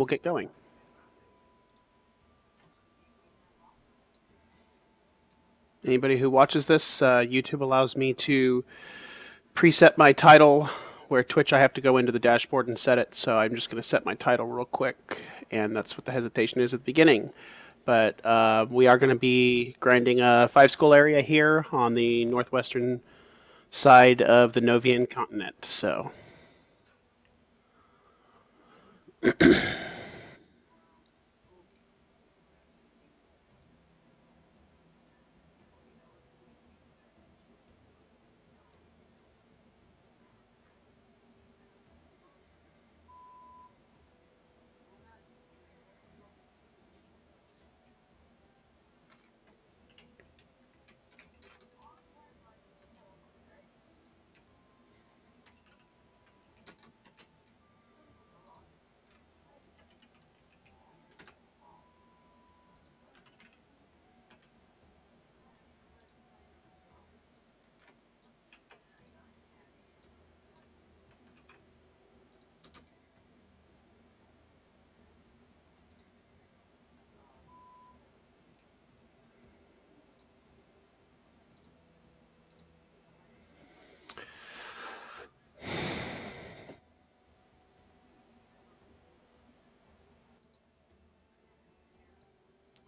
we'll get going. Anybody who watches this, YouTube allows me to preset my title, where Twitch I have to go into the dashboard and set it. So I'm just going to set my title real quick, and that's what the hesitation is at the beginning. But we are going to be grinding a 5-skull area here on the northwestern side of the Novian continent. So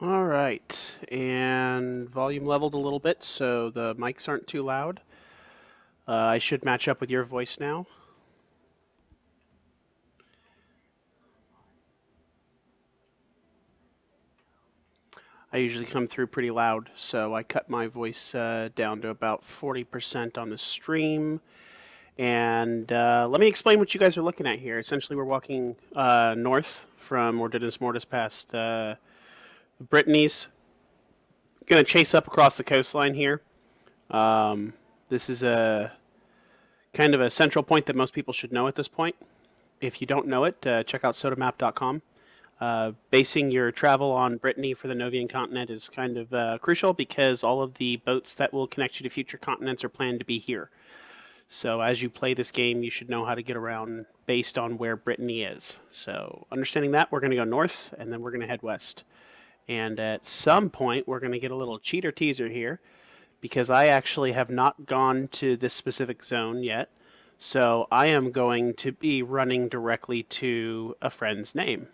all right, and volume leveled a little bit so the mics aren't too loud. I should match up with your voice now. I usually come through pretty loud, so I cut my voice down to about 40% on the stream. And let me explain what you guys are looking at here. Essentially, we're walking north from Ordinance Mortis past Brittany's. Going to chase up across the coastline here. This is a kind of a central point that most people should know at this point. If you don't know it, check out sotamap.com. Basing your travel on Brittany for the Novian continent is kind of crucial because all of the boats that will connect you to future continents are planned to be here. So as you play this game, you should know how to get around based on where Brittany is. So understanding that, we're going to go north, and then we're going to head west. And at some point, we're going to get a little cheater teaser here, because I actually have not gone to this specific zone yet. So I am going to be running directly to a friend's name.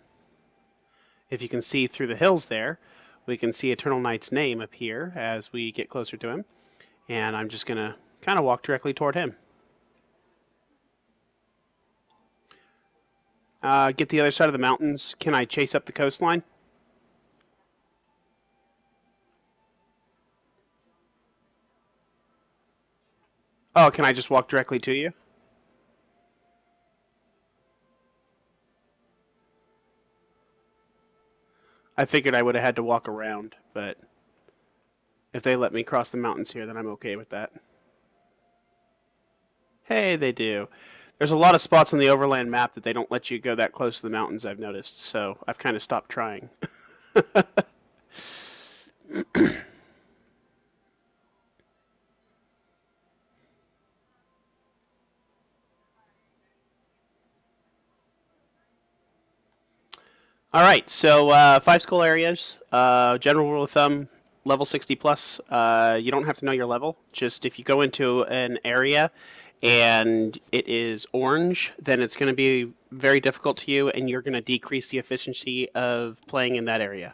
If you can see through the hills there, we can see Eternal Knight's name appear as we get closer to him. And I'm just going to kind of walk directly toward him. Get the other side of the mountains. Can I chase up the coastline? Oh, can I just walk directly to you? I figured I would have had to walk around, but if they let me cross the mountains here, then I'm okay with that. Hey, they do. There's a lot of spots on the overland map that they don't let you go that close to the mountains, I've noticed, so I've kind of stopped trying. All right, so 5-skull areas. General rule of thumb, level 60 plus. You don't have to know your level. Just if you go into an area and it is orange, then it's going to be very difficult to you, and you're going to decrease the efficiency of playing in that area.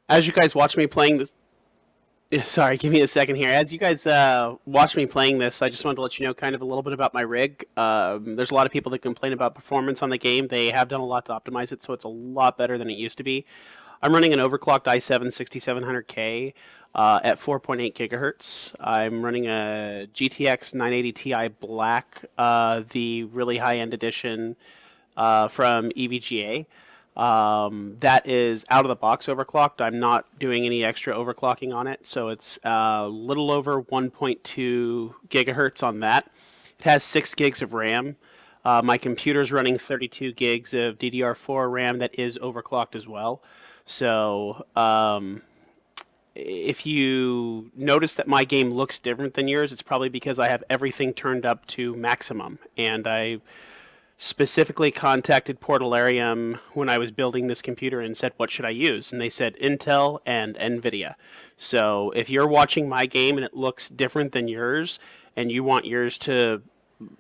As you guys watch me playing this, sorry, give me a second here. As you guys watch me playing this, I just wanted to let you know kind of a little bit about my rig. There's a lot of people that complain about performance on the game. They have done a lot to optimize it, so it's a lot better than it used to be. I'm running an overclocked i7 6700K at 4.8 gigahertz. I'm running a GTX 980 Ti Black, the really high-end edition from EVGA. That is out of the box overclocked. I'm not doing any extra overclocking on it, so it's a little over 1.2 gigahertz on that. It has 6 gigs of RAM. My computer's running 32 gigs of DDR4 RAM that is overclocked as well. So if you notice that my game looks different than yours, it's probably because I have everything turned up to maximum. And I specifically contacted Portalarium when I was building this computer and said, what should I use? And they said Intel and NVIDIA. So if you're watching my game and it looks different than yours, and you want yours to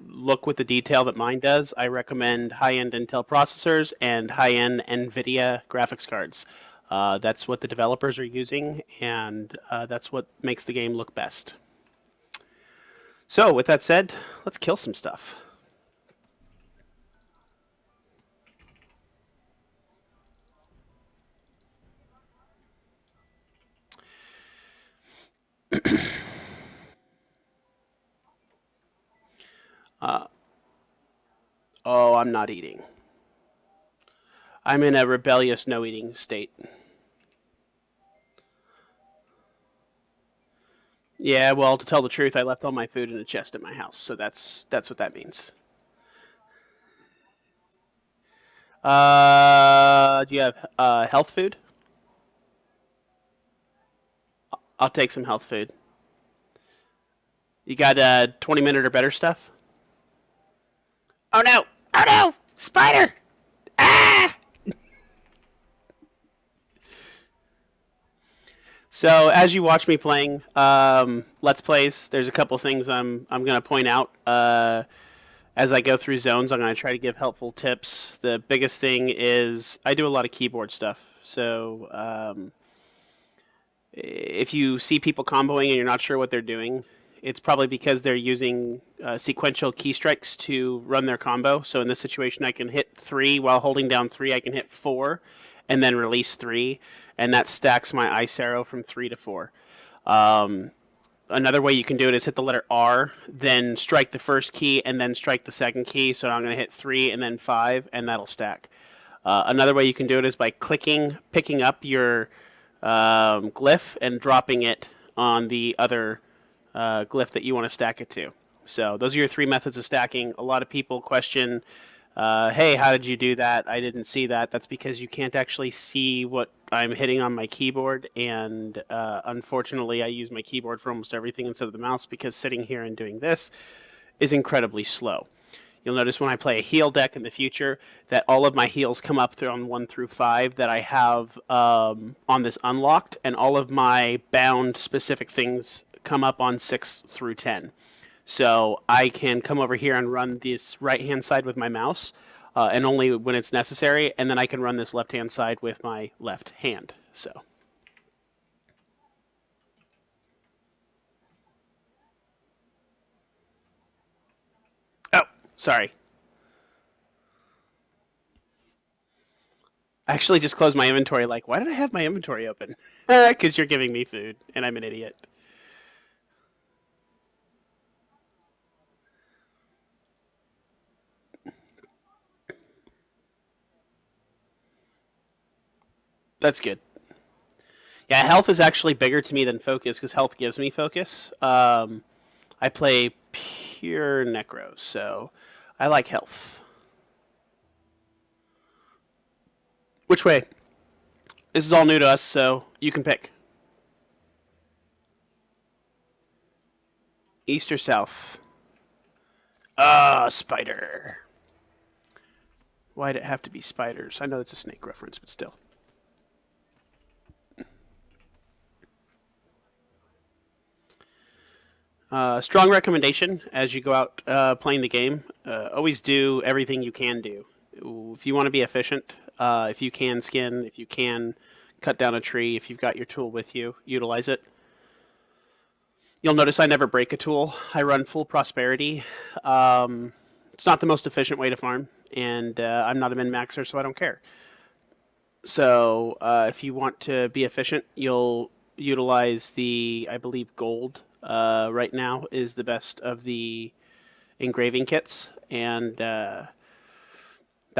look with the detail that mine does, I recommend high-end Intel processors and high-end NVIDIA graphics cards. That's what the developers are using, and that's what makes the game look best. So, with that said, let's kill some stuff. Oh, I'm not eating. I'm in a rebellious no-eating state. Yeah, well, to tell the truth, I left all my food in a chest at my house, so that's what that means. Do you have health food? I'll take some health food. You got 20-minute or better stuff? Oh no! Oh no! Spider! Ah! So as you watch me playing Let's Plays, there's a couple things I'm going to point out. As I go through zones, I'm going to try to give helpful tips. The biggest thing is I do a lot of keyboard stuff. So if you see people comboing and you're not sure what they're doing, it's probably because they're using sequential key strikes to run their combo. So in this situation, I can hit 3 while holding down 3. I can hit 4 and then release 3, and that stacks my ice arrow from 3 to 4. Another way you can do it is hit the letter R, then strike the first key, and then strike the second key. So I'm going to hit 3 and then 5, and that'll stack. Another way you can do it is by picking up your glyph and dropping it on the other glyph that you want to stack it to. So those are your 3 methods of stacking. A lot of people question, hey, how did you do that? I didn't see that. That's because you can't actually see what I'm hitting on my keyboard, and unfortunately I use my keyboard for almost everything instead of the mouse, because sitting here and doing this is incredibly slow. You'll notice when I play a heal deck in the future that all of my heals come up on 1 through 5 that I have on this unlocked, and all of my bound specific things come up on 6 through 10. So I can come over here and run this right-hand side with my mouse, and only when it's necessary, and then I can run this left-hand side with my left hand. So. Oh, sorry. I actually just closed my inventory. Like, why did I have my inventory open? Because you're giving me food, and I'm an idiot. That's good. Yeah, health is actually bigger to me than focus, because health gives me focus. I play pure necro, so I like health. Which way? This is all new to us, so you can pick. East or south? Ah, spider. Why'd it have to be spiders? I know that's a snake reference, but still. Strong recommendation as you go out playing the game. Always do everything you can do. If you want to be efficient, if you can skin, if you can cut down a tree, if you've got your tool with you, utilize it. You'll notice I never break a tool. I run full prosperity. It's not the most efficient way to farm, and I'm not a min-maxer, so I don't care. So if you want to be efficient, you'll utilize the, I believe, gold right now is the best of the engraving kits, and that'll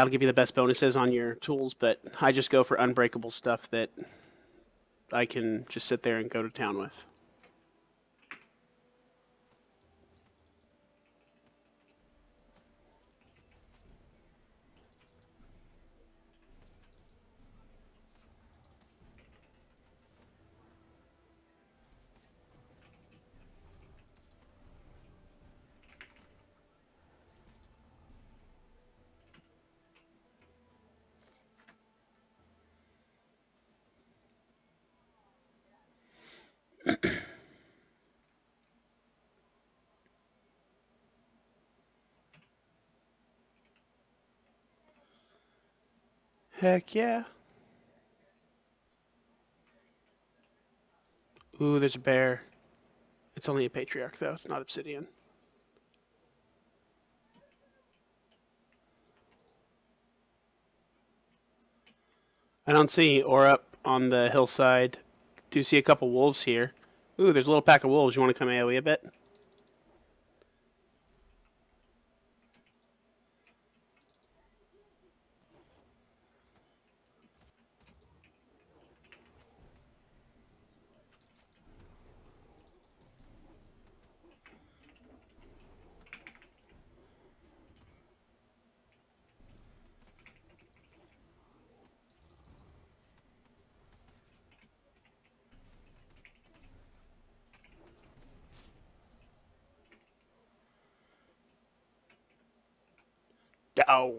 give you the best bonuses on your tools, but I just go for unbreakable stuff that I can just sit there and go to town with. Heck yeah. Ooh, there's a bear. It's only a patriarch, though. It's not obsidian. I don't see or up on the hillside. Do see a couple wolves here. Ooh, there's a little pack of wolves. You want to come AoE a bit? Down.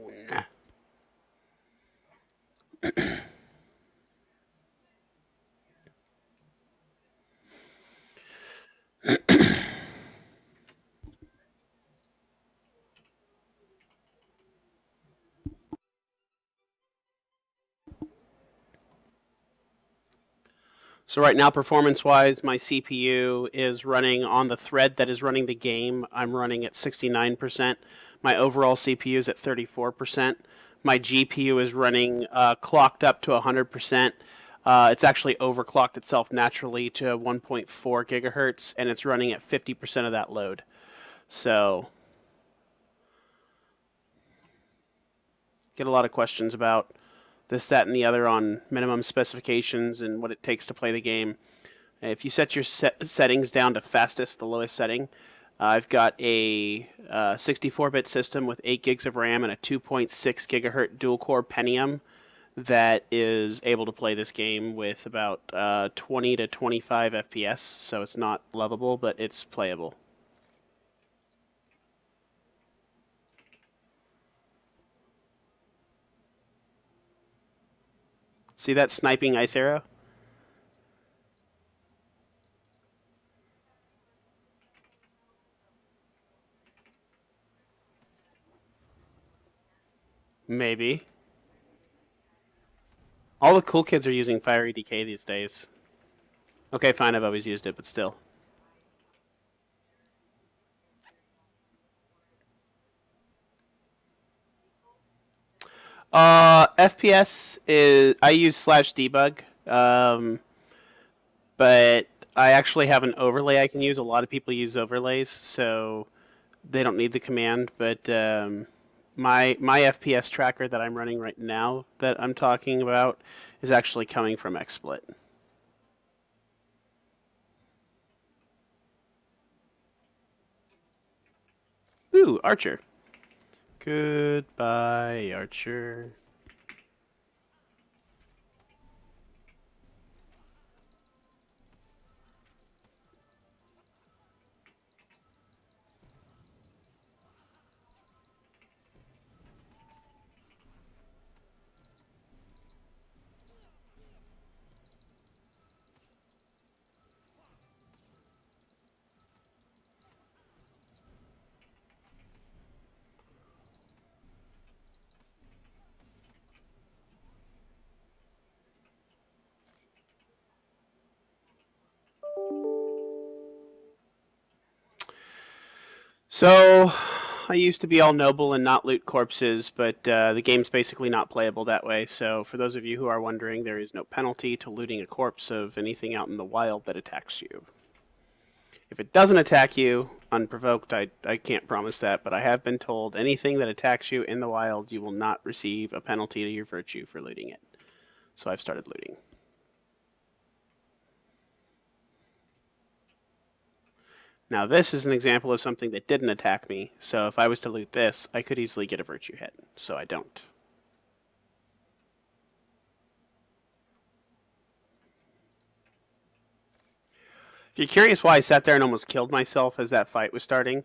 So right now, performance-wise, my CPU is running on the thread that is running the game. I'm running at 69%. My overall CPU is at 34%. My GPU is running clocked up to 100%. It's actually overclocked itself naturally to 1.4 gigahertz, and it's running at 50% of that load. So, get a lot of questions about this, that, and the other on minimum specifications and what it takes to play the game. If you set your settings down to fastest, the lowest setting, I've got a 64-bit system with 8 gigs of RAM and a 2.6 gigahertz dual-core Pentium that is able to play this game with about 20 to 25 FPS, so it's not lovable, but it's playable. See that sniping ice arrow? Maybe. All the cool kids are using Fiery Decay these days. Okay, fine, I've always used it, but still. FPS is I use /debug, but I actually have an overlay I can use. A lot of people use overlays, so they don't need the command. But my FPS tracker that I'm running right now that I'm talking about is actually coming from XSplit. Ooh, Archer. Goodbye, Archer. So, I used to be all noble and not loot corpses, but the game's basically not playable that way. So, for those of you who are wondering, there is no penalty to looting a corpse of anything out in the wild that attacks you. If it doesn't attack you unprovoked, I can't promise that, but I have been told anything that attacks you in the wild, you will not receive a penalty to your virtue for looting it. So, I've started looting. Now, this is an example of something that didn't attack me, so if I was to loot this, I could easily get a virtue hit, so I don't. If you're curious why I sat there and almost killed myself as that fight was starting,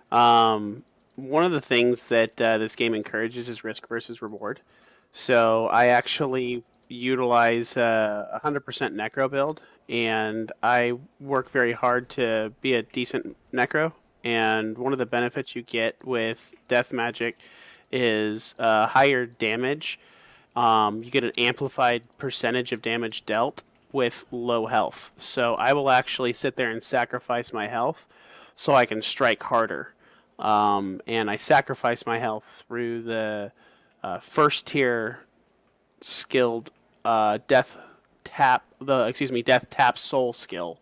one of the things that this game encourages is risk versus reward. So I actually utilize a 100% necro build, and I work very hard to be a decent necro. And one of the benefits you get with death magic is higher damage you get an amplified percentage of damage dealt with low health. So I will actually sit there and sacrifice my health so I can strike harder. And I sacrifice my health through the first tier skilled death tap soul skill.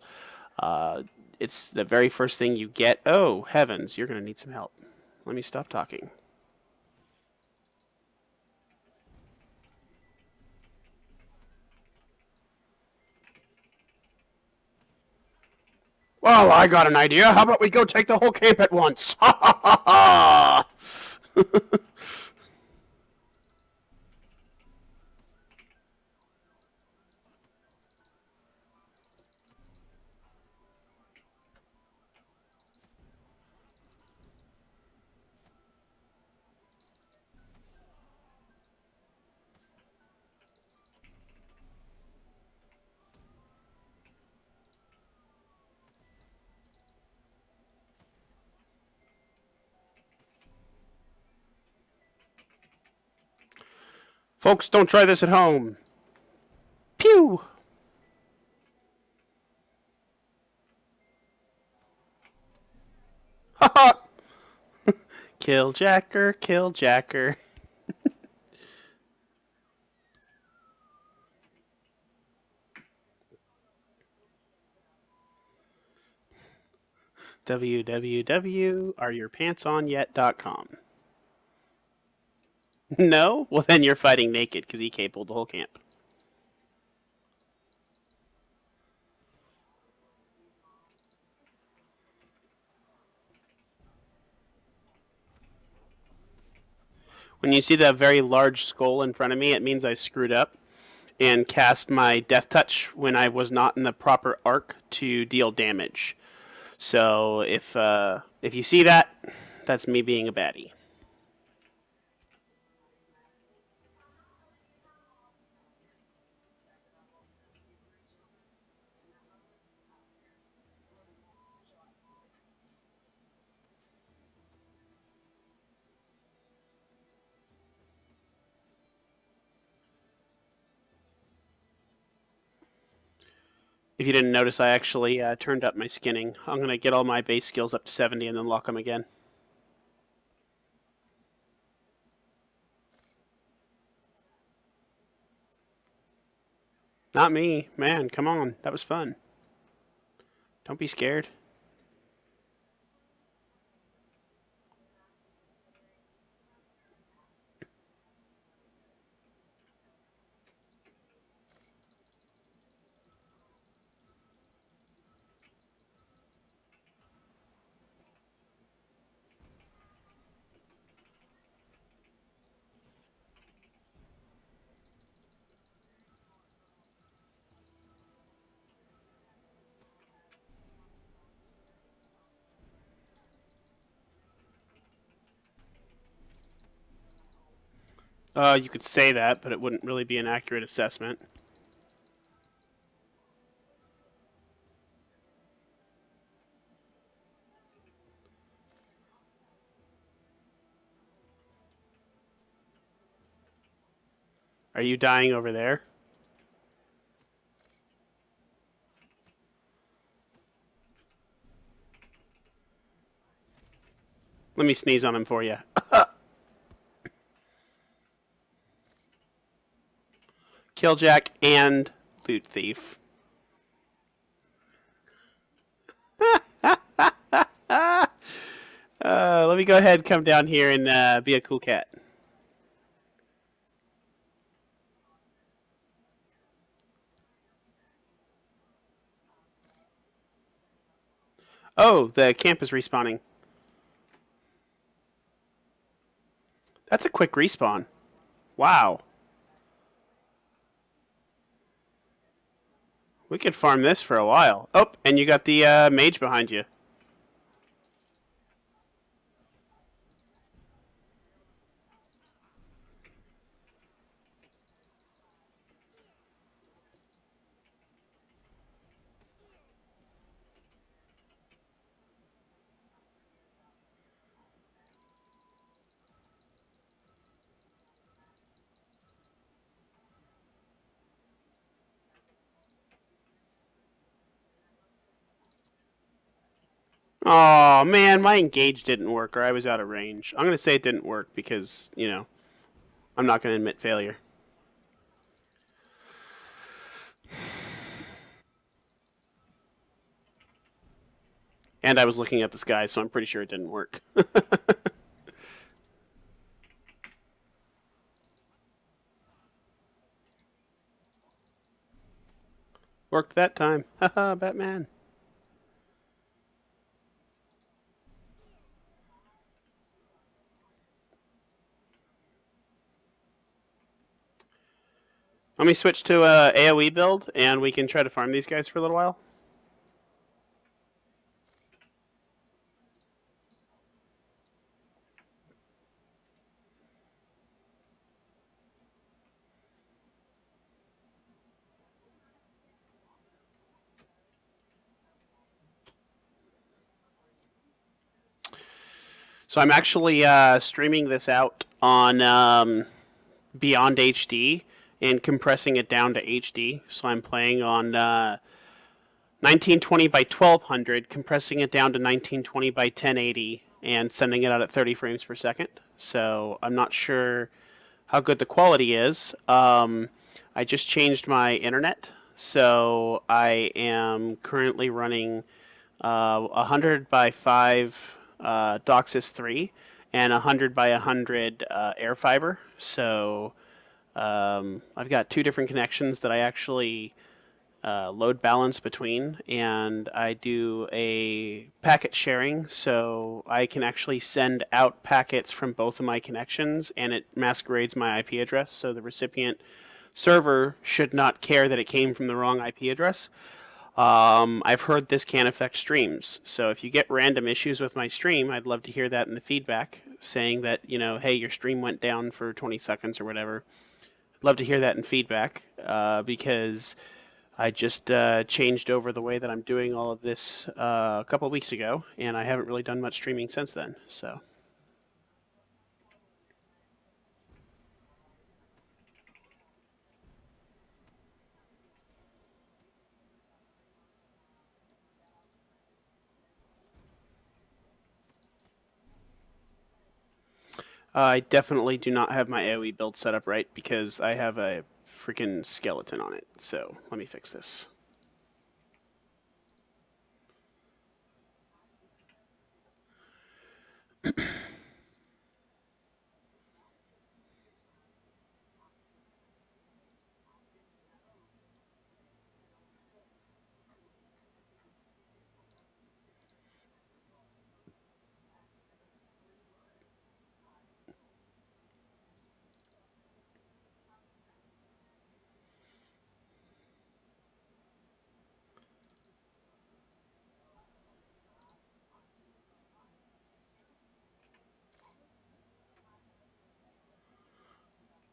Uh, it's the very first thing you get. Oh heavens, you're gonna need some help. Let me stop talking. Well, I got an idea. How about we go take the whole camp at once? Ha ha ha ha! Folks, don't try this at home. Pew! Ha ha! Kill Jacker, kill Jacker. www.areyourpantsonyet.com. No? Well, then you're fighting naked because he cabled the whole camp. When you see that very large skull in front of me, it means I screwed up and cast my death touch when I was not in the proper arc to deal damage. So if you see that, that's me being a baddie. If you didn't notice, I actually turned up my skinning. I'm gonna get all my base skills up to 70 and then lock them again. Not me, man. Come on, that was fun. Don't be scared. You could say that, but it wouldn't really be an accurate assessment. Are you dying over there? Let me sneeze on him for you. Killjack and loot thief. Let me go ahead, come down here, and be a cool cat. Oh, the camp is respawning. That's a quick respawn. Wow. We could farm this for a while. Oh, and you got the mage behind you. Oh man, my engage didn't work, or I was out of range. I'm gonna say it didn't work because I'm not gonna admit failure. And I was looking at the sky, so I'm pretty sure it didn't work. Worked that time. Haha, Batman. Let me switch to AoE build, and we can try to farm these guys for a little while. So I'm actually streaming this out on Beyond HD and compressing it down to HD. So I'm playing on 1920 by 1200, compressing it down to 1920 by 1080, and sending it out at 30 frames per second. So I'm not sure how good the quality is. I just changed my internet, so I am currently running 100 by 5 DOCSIS 3 and 100 by 100 air fiber. So I've got two different connections that I actually load balance between, and I do a packet sharing, so I can actually send out packets from both of my connections, and it masquerades my IP address, so the recipient server should not care that it came from the wrong IP address. I've heard this can affect streams, so if you get random issues with my stream, I'd love to hear that in the feedback, saying that, hey, your stream went down for 20 seconds or whatever. I'd love to hear that in feedback, because I just changed over the way that I'm doing all of this a couple of weeks ago, and I haven't really done much streaming since then. So I definitely do not have my AoE build set up right because I have a freaking skeleton on it. So let me fix this.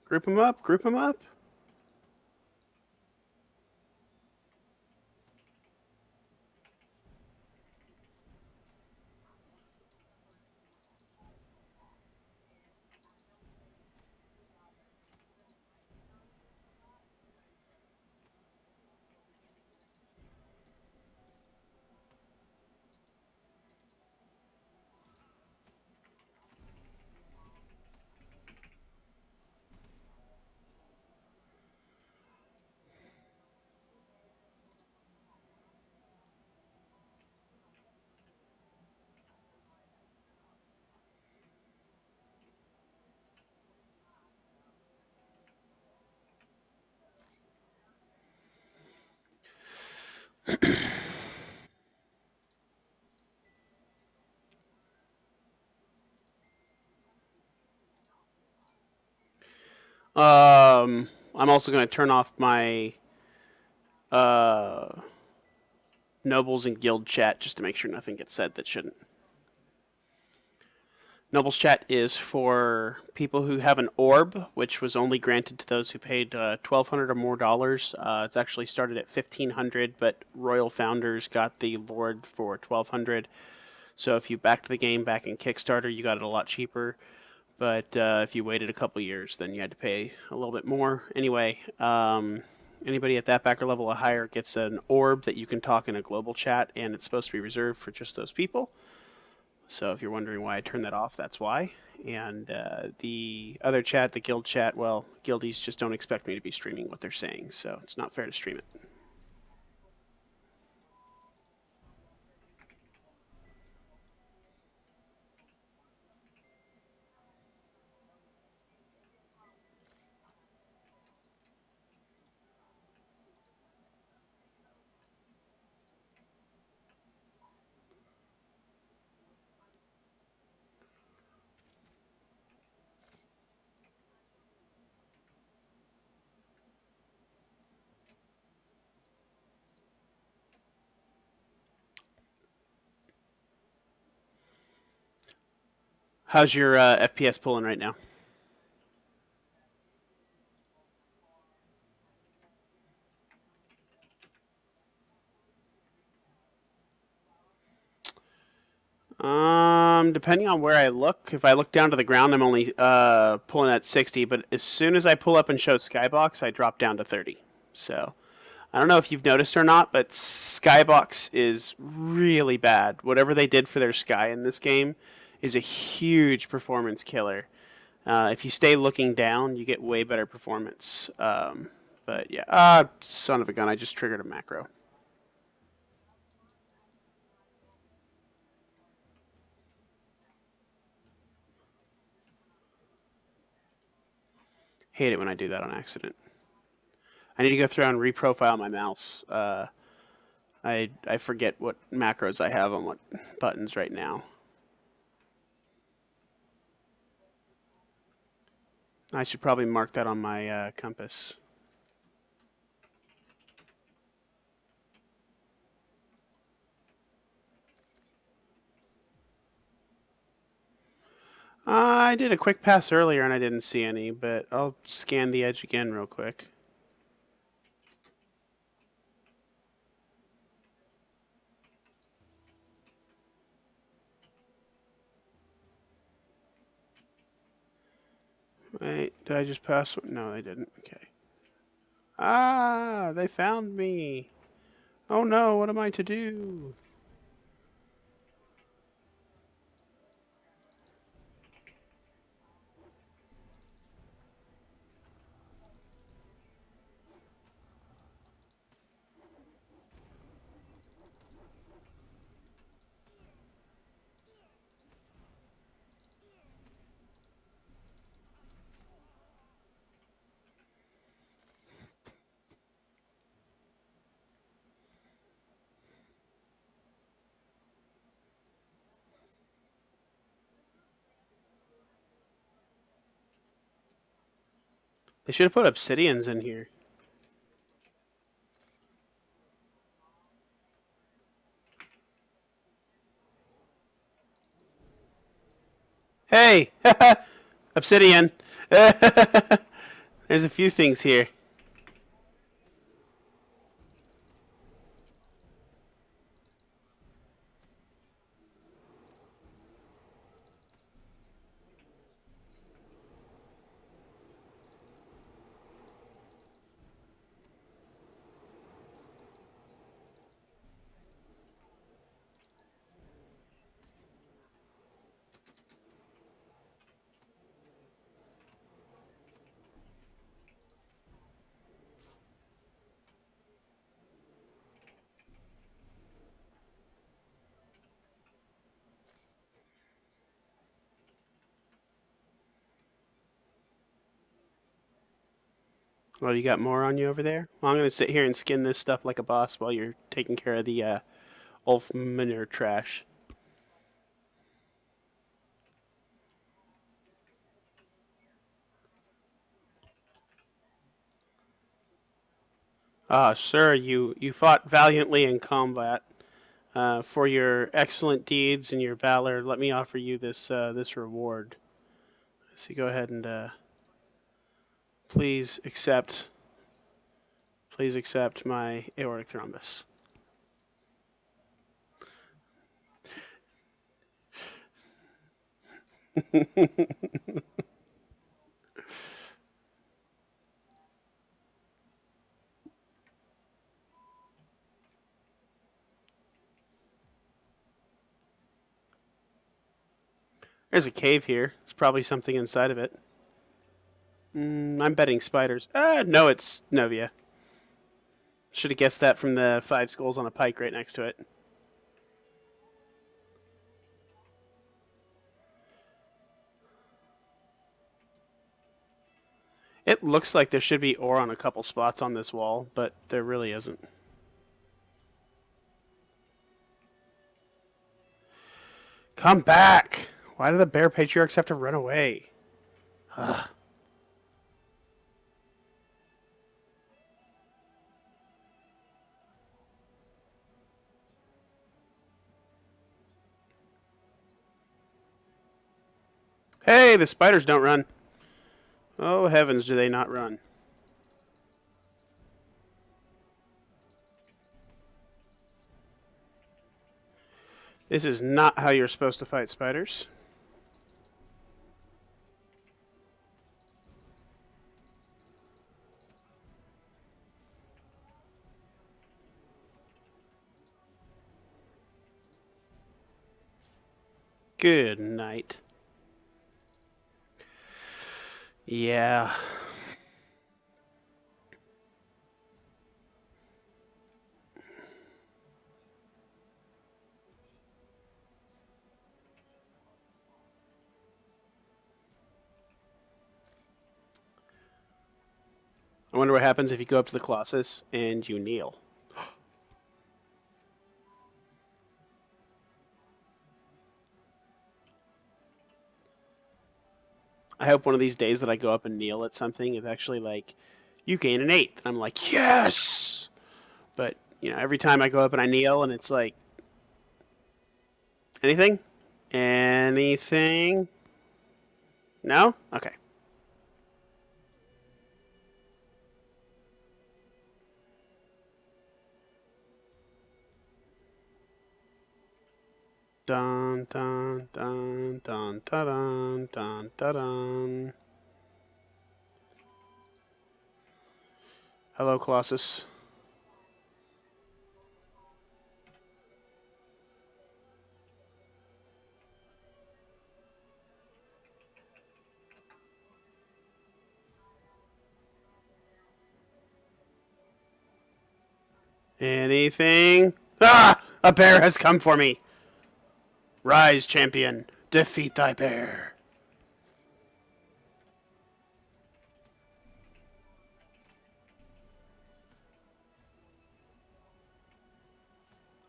Group them up, group them up. I'm also going to turn off my uh, nobles and guild chat just to make sure nothing gets said that shouldn't. Nobles chat is for people who have an orb, which was only granted to those who paid 1,200 or more dollars. It's actually started at 1,500, but Royal Founders got the Lord for 1,200. So if you backed the game back in Kickstarter, you got it a lot cheaper. But if you waited a couple years, then you had to pay a little bit more. Anyway, Anybody at that backer level or higher gets an orb that you can talk in a global chat, and it's supposed to be reserved for just those people. So if you're wondering why I turned that off, that's why. And the other chat, the guild chat, well, guildies just don't expect me to be streaming what they're saying, so it's not fair to stream it. How's your FPS pulling right now? Depending on where I look, if I look down to the ground, I'm only pulling at 60. But as soon as I pull up and show Skybox, I drop down to 30. So I don't know if you've noticed or not, but Skybox is really bad. Whatever they did for their sky in this game is a huge performance killer. If you stay looking down, you get way better performance. But yeah, son of a gun! I just triggered a macro. Hate it when I do that on accident. I need to go through and reprofile my mouse. I forget what macros I have on what buttons right now. I should probably mark that on my compass. I did a quick pass earlier and I didn't see any, but I'll scan the edge again real quick. Wait, did I just pass? No, I didn't. Okay. They found me. Oh no, what am I to do? They should have put obsidians in here. Hey! Obsidian! There's a few things here. Well, you got more on you over there? Well, I'm going to sit here and skin this stuff like a boss while you're taking care of the Ulf manure trash. Sir, you fought valiantly in combat. For your excellent deeds and your valor, let me offer you this reward. So go ahead and please accept my aortic thrombus. There's a cave here. There's probably something inside of it. I'm betting spiders. No, it's Novia. Should have guessed that from the 5 skulls on a pike right next to it. It looks like there should be ore on a couple spots on this wall, but there really isn't. Come back! Why do the bear patriarchs have to run away? Ugh. Hey, the spiders don't run. Oh, heavens, do they not run. This is not how you're supposed to fight spiders. Good night. Yeah. I wonder what happens if you go up to the Colossus and you kneel. I hope one of these days that I go up and kneel at something is actually like, you gain an 8th. I'm like, yes! But, every time I go up and I kneel and it's like, anything? Anything? No? Okay. Dun dun dun dun dun dun dun dun. Hello, Colossus. Anything? Ah! A bear has come for me! Rise, champion! Defeat thy bear!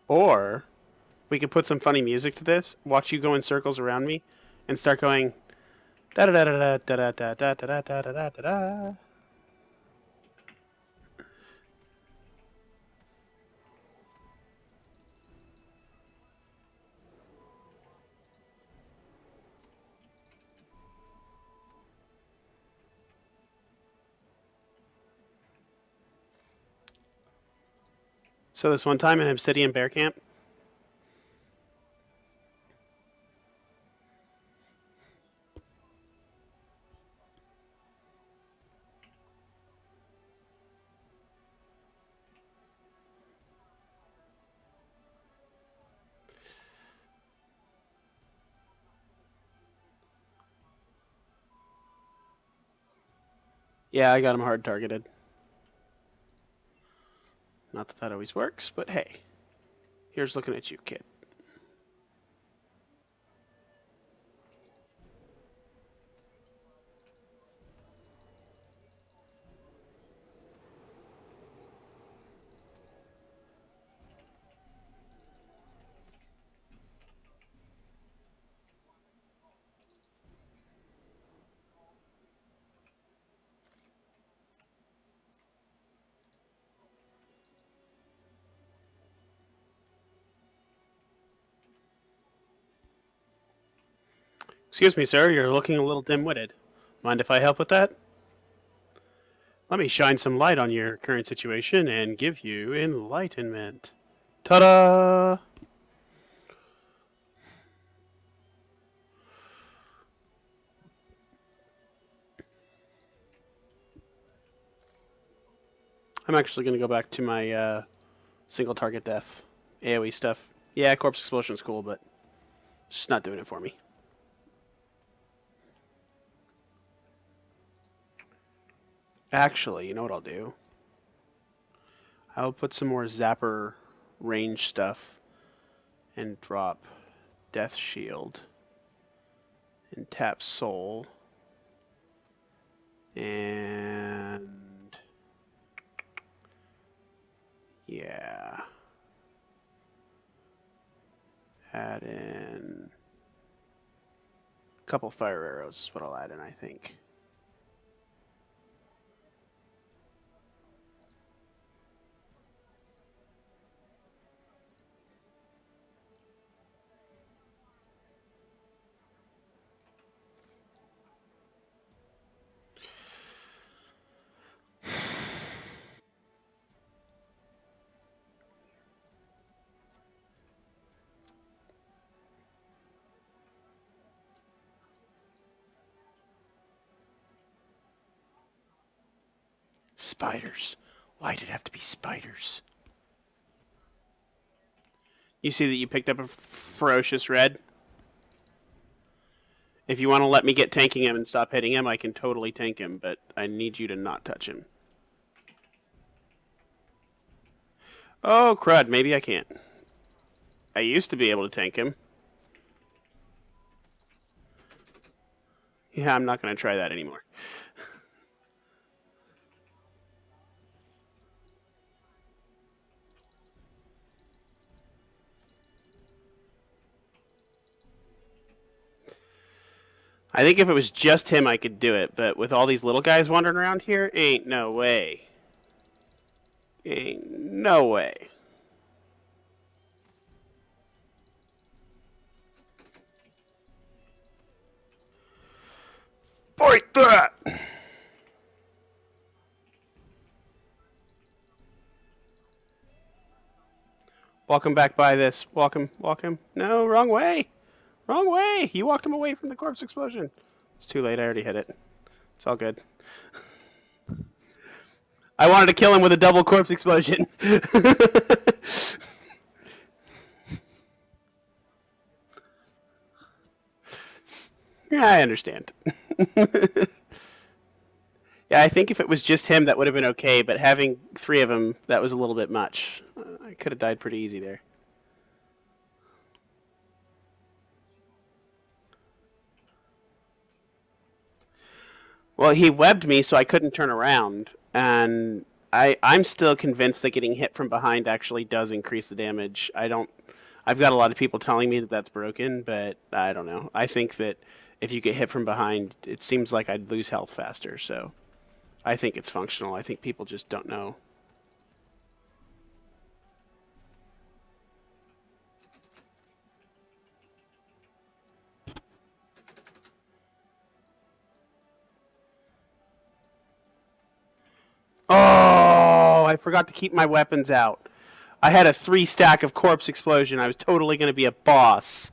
Or we could put some funny music to this, watch you go in circles around me, and start going da da da da da da da da da da da da da. So this one time in Obsidian Bear Camp, yeah, I got him hard targeted. Not that that always works, but hey, here's looking at you, kid. Excuse me, sir, you're looking a little dim-witted. Mind if I help with that? Let me shine some light on your current situation and give you enlightenment. Ta-da! I'm actually going to go back to my single target death AoE stuff. Yeah, corpse explosion's cool, but it's just not doing it for me. Actually, you know what I'll do? I'll put some more Zapper range stuff and drop Death Shield and tap Soul. And yeah. Add in a couple fire arrows is what I'll add in, I think. Spiders. Why did it have to be spiders? You see that you picked up a ferocious red? If you want to let me get tanking him and stop hitting him, I can totally tank him, but I need you to not touch him. Oh, crud, maybe I can't. I used to be able to tank him. Yeah, I'm not going to try that anymore. I think if it was just him, I could do it, but with all these little guys wandering around here, ain't no way. Ain't no way. Fight that! Walk him back by this. Walk him, walk him. No, wrong way. Wrong way. You walked him away from the corpse explosion. It's too late. I already hit it. It's all good. I wanted to kill him with a double corpse explosion. Yeah, I understand. Yeah, I think if it was just him, that would have been okay, but having three of them, that was a little bit much. I could have died pretty easy there. Well, he webbed me, so I couldn't turn around, and I'm still convinced that getting hit from behind actually does increase the damage. I don't. I've got a lot of people telling me that that's broken, but I don't know. I think that if you get hit from behind, it seems like I'd lose health faster. So I think it's functional. I think people just don't know. Oh, I forgot to keep my weapons out. I had a 3 stack of corpse explosion. I was totally going to be a boss.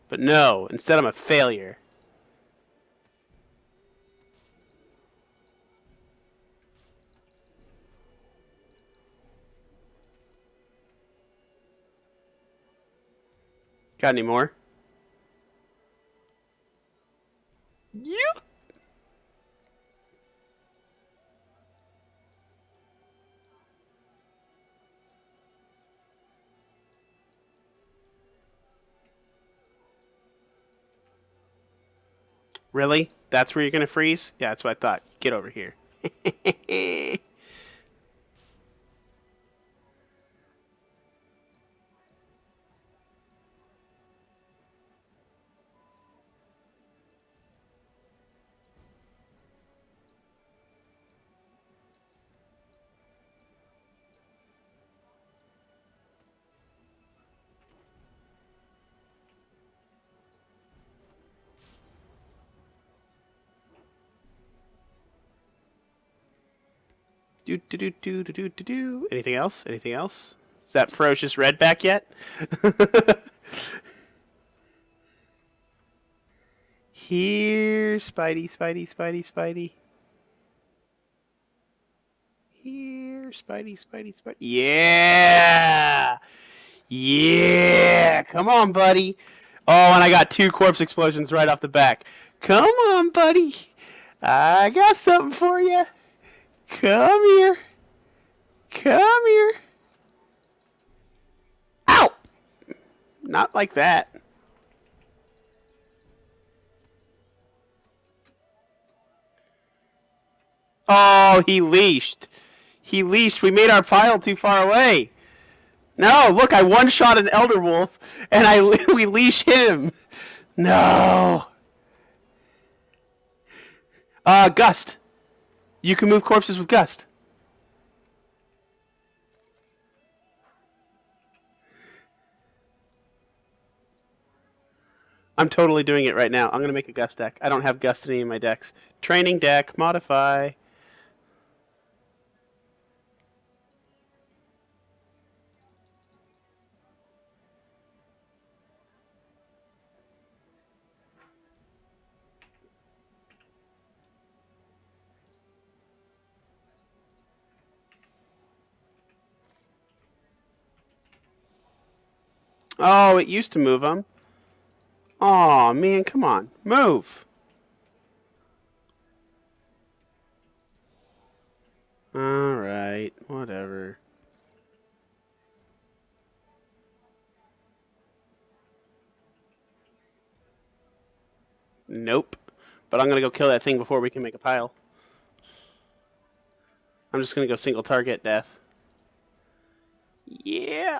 But no, instead I'm a failure. Got any more? Yeah. Really? That's where you're going to freeze? Yeah, that's what I thought. Get over here. Do do do do do do do do. Anything else? Anything else? Is that ferocious red back yet? Here, Spidey, Spidey, Spidey, Spidey. Here, Spidey, Spidey, Spidey. Yeah! Yeah! Come on, buddy. Oh, and I got 2 corpse explosions right off the back. Come on, buddy. I got something for you. Come here. Come here. Ow! Not like that. Oh, he leashed. He leashed. We made our pile too far away. No, look, I one-shot an Elder Wolf, and we leash him. No. Gust. You can move corpses with Gust. I'm totally doing it right now. I'm going to make a Gust deck. I don't have Gust in any of my decks. Training deck, modify. Oh, it used to move them. Aw, man, come on. Move. Alright, whatever. Nope. But I'm going to go kill that thing before we can make a pile. I'm just going to go single target death. Yeah.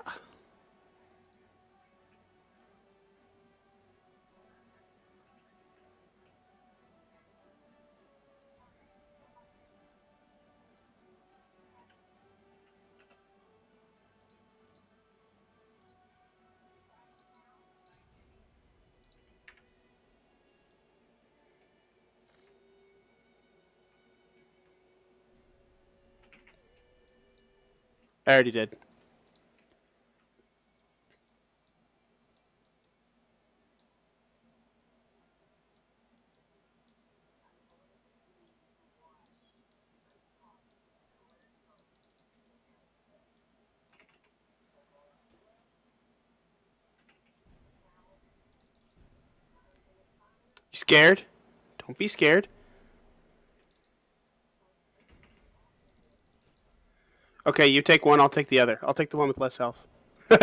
I already did. You scared? Don't be scared. Okay, you take one, I'll take the other. I'll take the one with less health. I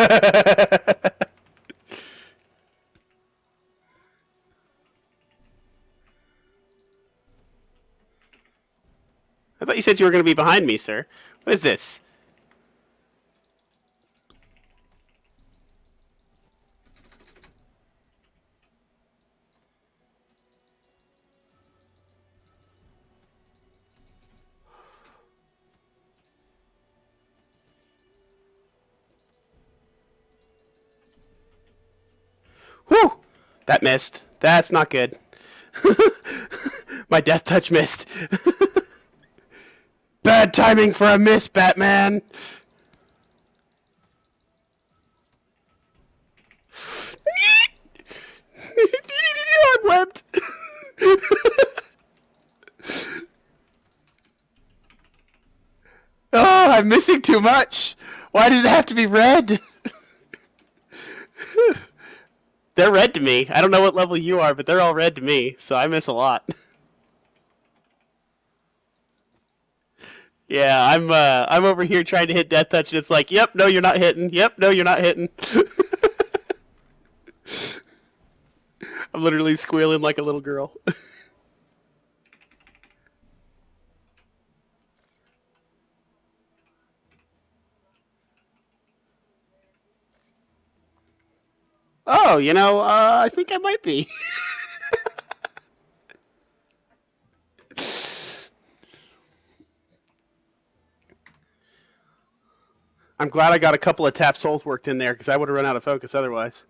thought you said you were going to be behind me, sir. What is this? Whew! That missed. That's not good. My death touch missed. Bad timing for a miss, Batman. I'm webbed. Oh, I'm missing too much. Why did it have to be red? They're red to me. I don't know what level you are, but they're all red to me, so I miss a lot. Yeah, I'm over here trying to hit death touch, and it's like, yep, no, you're not hitting. Yep, no, you're not hitting. I'm literally squealing like a little girl. Oh, I think I might be. I'm glad I got a couple of tap souls worked in there because I would have run out of focus otherwise.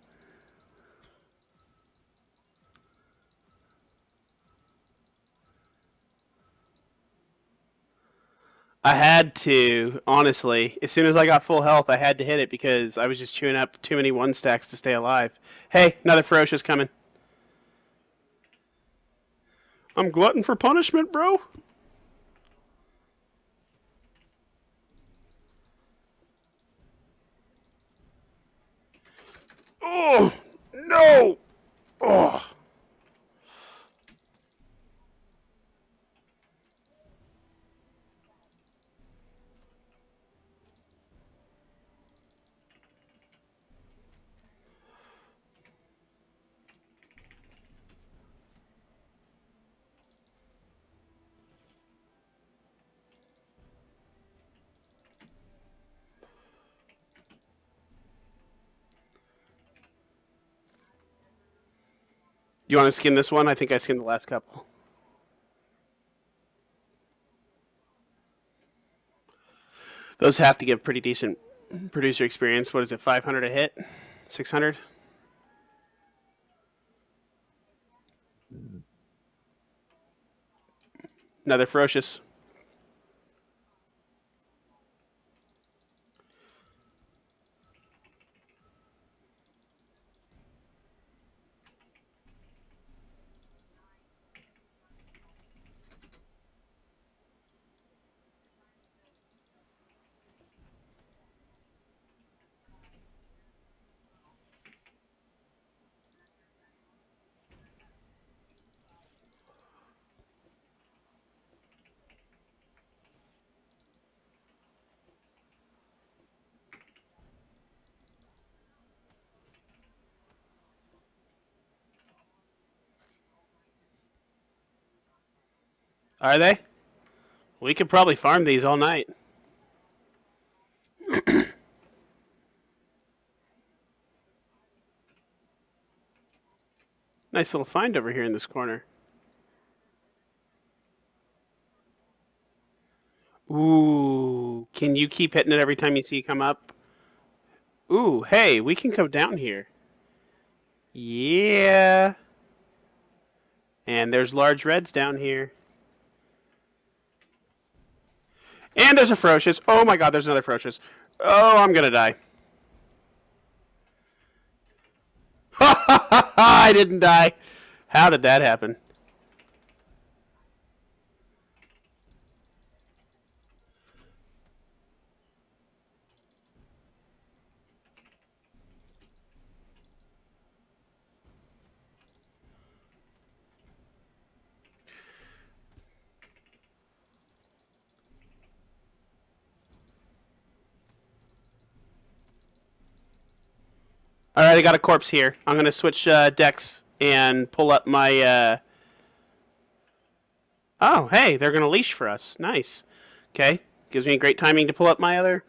I had to, honestly. As soon as I got full health, I had to hit it because I was just chewing up too many one stacks to stay alive. Hey, another ferocious coming. I'm glutton for punishment, bro. Oh, no. Oh. You want to skin this one? I think I skinned the last couple. Those have to give pretty decent producer experience. What is it, 500 a hit? 600? Another ferocious. Are they? We could probably farm these all night. Nice little find over here in this corner. Ooh, can you keep hitting it every time you see it come up? Ooh, hey, we can come down here. Yeah. And there's large reds down here. And there's a ferocious. Oh my god, there's another ferocious. Oh, I'm gonna die. I didn't die. How did that happen? Alright, I got a corpse here. I'm gonna switch decks and pull up my Oh, hey, they're gonna leash for us. Nice. Okay. Gives me great timing to pull up my other.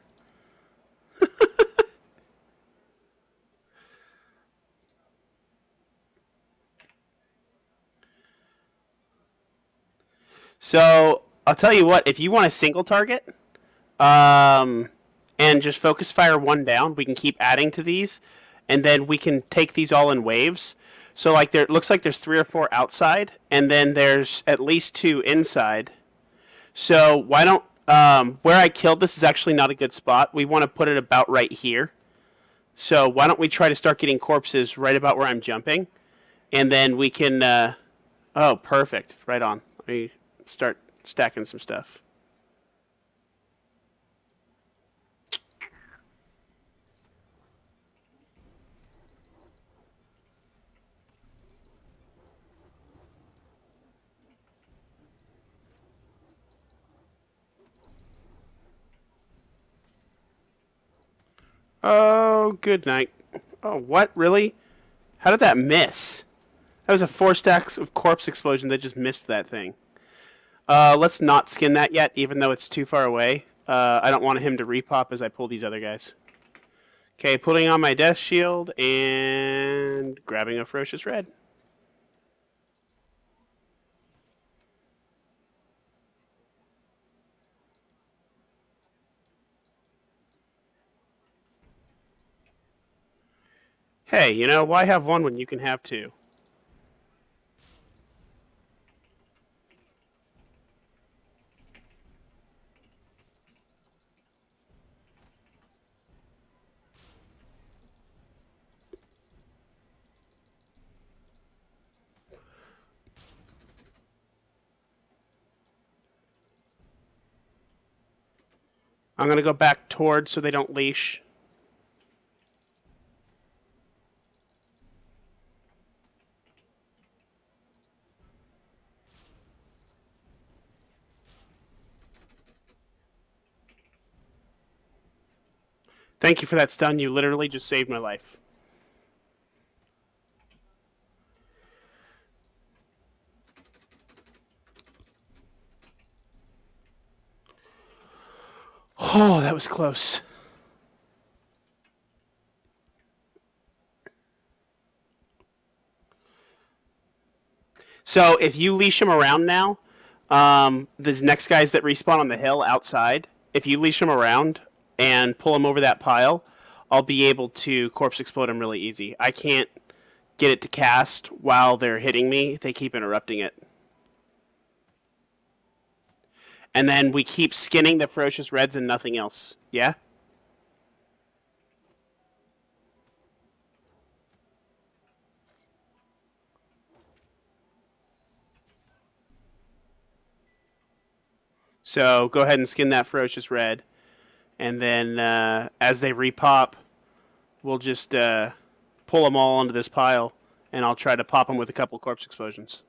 So I'll tell you what, if you want a single target, um, and just focus fire one down, we can keep adding to these, and then we can take these all in waves. So like there, it looks like there's 3 or 4 outside, and then there's at least 2 inside. So why don't where I killed this is actually not a good spot. We want to put it about right here. So why don't we try to start getting corpses right about where I'm jumping, and then we can. Oh, perfect! Right on. Let me start stacking some stuff. Oh, good night. Oh, what? Really? How did that miss? That was a 4 stacks of corpse explosion that just missed that thing. Let's not skin that yet, even though it's too far away. I don't want him to repop as I pull these other guys. Okay, putting on my death shield and grabbing a ferocious red. Hey, you know, why have one when you can have 2? I'm going to go back towards so they don't leash. Thank you for that stun. You literally just saved my life. Oh, that was close. So if you leash them around now, these next guys that respawn on the hill outside, if you leash them around and pull them over that pile, I'll be able to corpse explode them really easy. I can't get it to cast while they're hitting me. They keep interrupting it. And then we keep skinning the ferocious reds and nothing else. Yeah? So go ahead and skin that ferocious red. And then as they repop, we'll just pull them all onto this pile. And I'll try to pop them with a couple corpse explosions.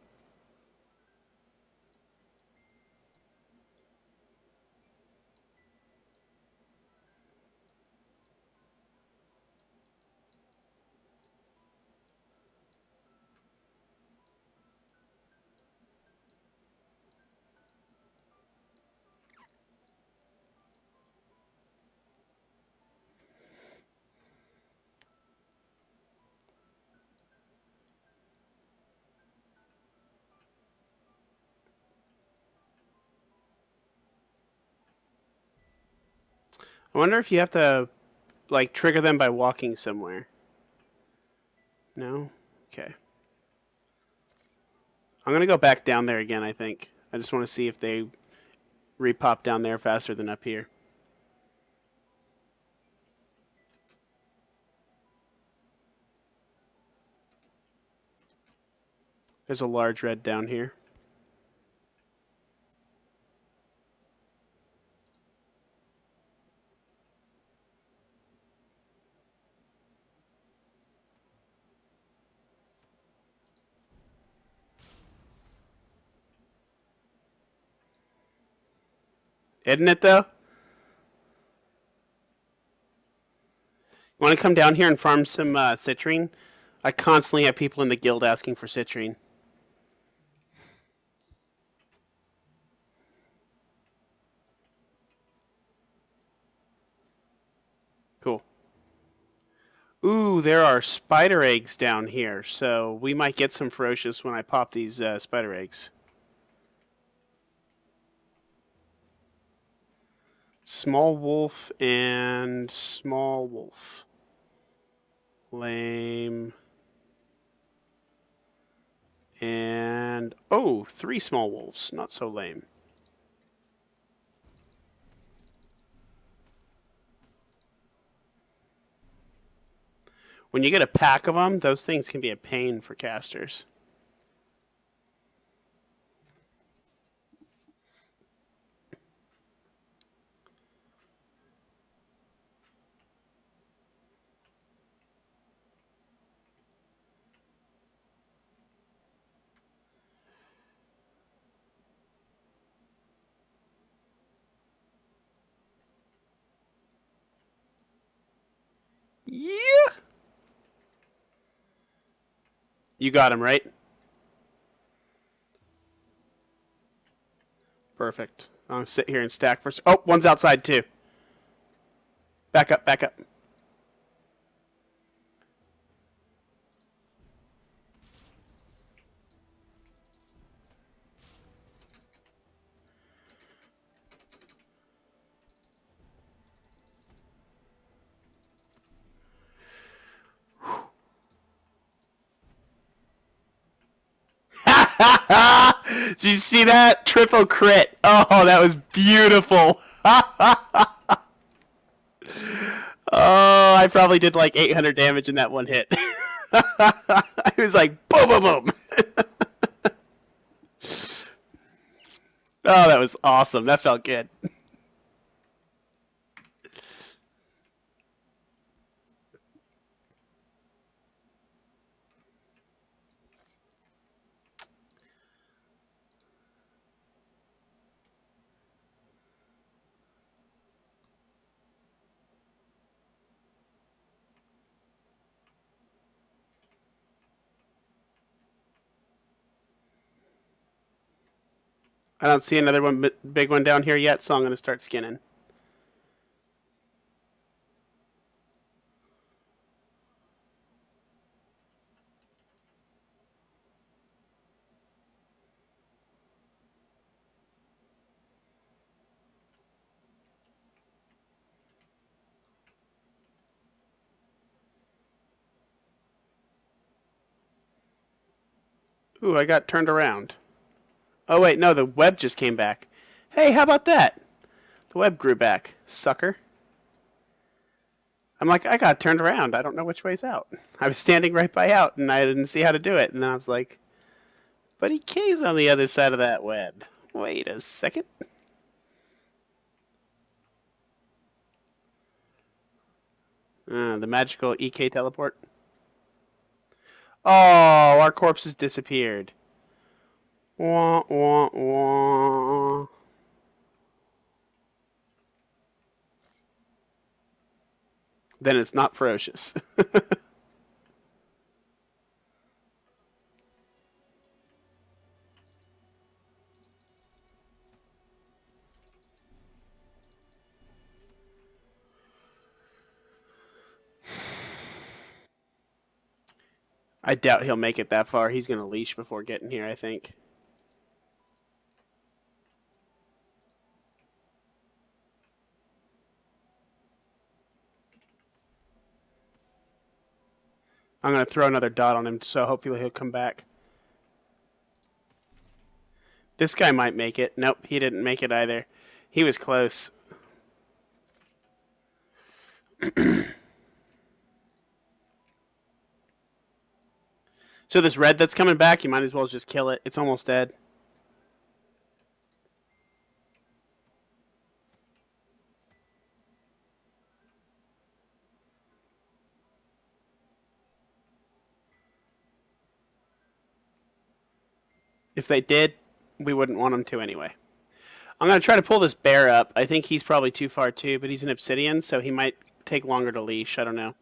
I wonder if you have to like trigger them by walking somewhere. No? Okay. I'm gonna go back down there again, I think. I just want to see if they repop down there faster than up here. There's a large red down here. Isn't it though? You want to come down here and farm some citrine? I constantly have people in the guild asking for citrine. Cool. Ooh, there are spider eggs down here, so we might get some ferocious when I pop these spider eggs. Small wolf and small wolf. Lame. And, oh, 3 small wolves. Not so lame. When you get a pack of them, those things can be a pain for casters. Yeah! You got him, right? Perfect. I'm going to sit here and stack for... Oh, one's outside, too. Back up, back up. Did you see that? Triple crit. Oh, that was beautiful. Oh, I probably did like 800 damage in that one hit. It was like boom, boom, boom. Oh, that was awesome. That felt good. I don't see another one, big one down here yet, so I'm going to start skinning. Ooh, I got turned around. Oh, wait, no, the web just came back. Hey, how about that? The web grew back, sucker. I'm like, I got turned around. I don't know which way's out. I was standing right by out, and I didn't see how to do it. And then I was like, but he K's on the other side of that web. Wait a second. The magical EK teleport. Oh, our corpses disappeared. Wah, wah, wah. Then it's not ferocious. I doubt he'll make it that far. He's going to leash before getting here, I think. I'm going to throw another dot on him, so hopefully he'll come back. This guy might make it. Nope, he didn't make it either. He was close. So this red that's coming back, you might as well just kill it. It's almost dead. If they did, we wouldn't want them to anyway. I'm going to try to pull this bear up. I think he's probably too far too, but he's an obsidian, so he might take longer to leash. I don't know.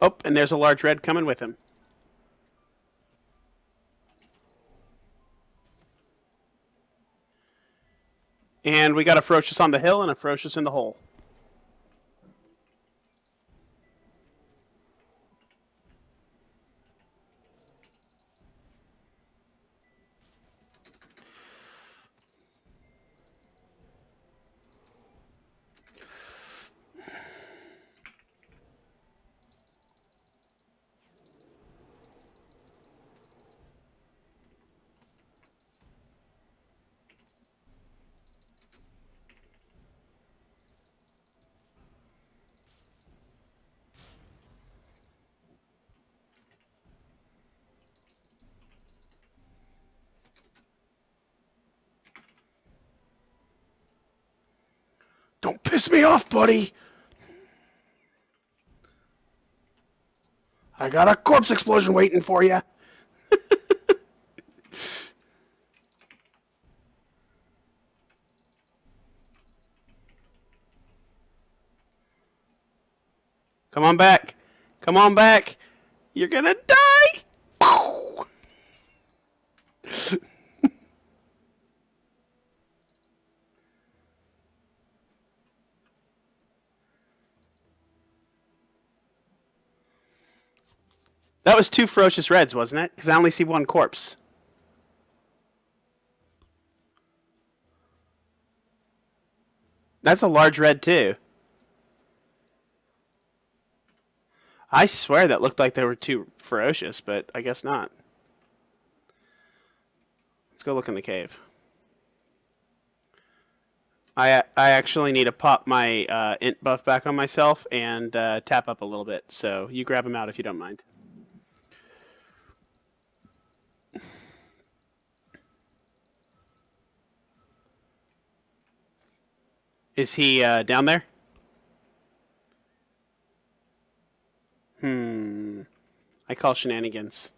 Oh, and there's a large red coming with him. And we got a ferocious on the hill and a ferocious in the hole. Don't piss me off, buddy. I got a corpse explosion waiting for you. Come on back. Come on back. You're gonna die. That was two ferocious reds, wasn't it? Because I only see one corpse. That's a large red, too. I swear that looked like they were too ferocious, but I guess not. Let's go look in the cave. I actually need to pop my int buff back on myself and tap up a little bit. So you grab him out if you don't mind. Is he down there? I call shenanigans.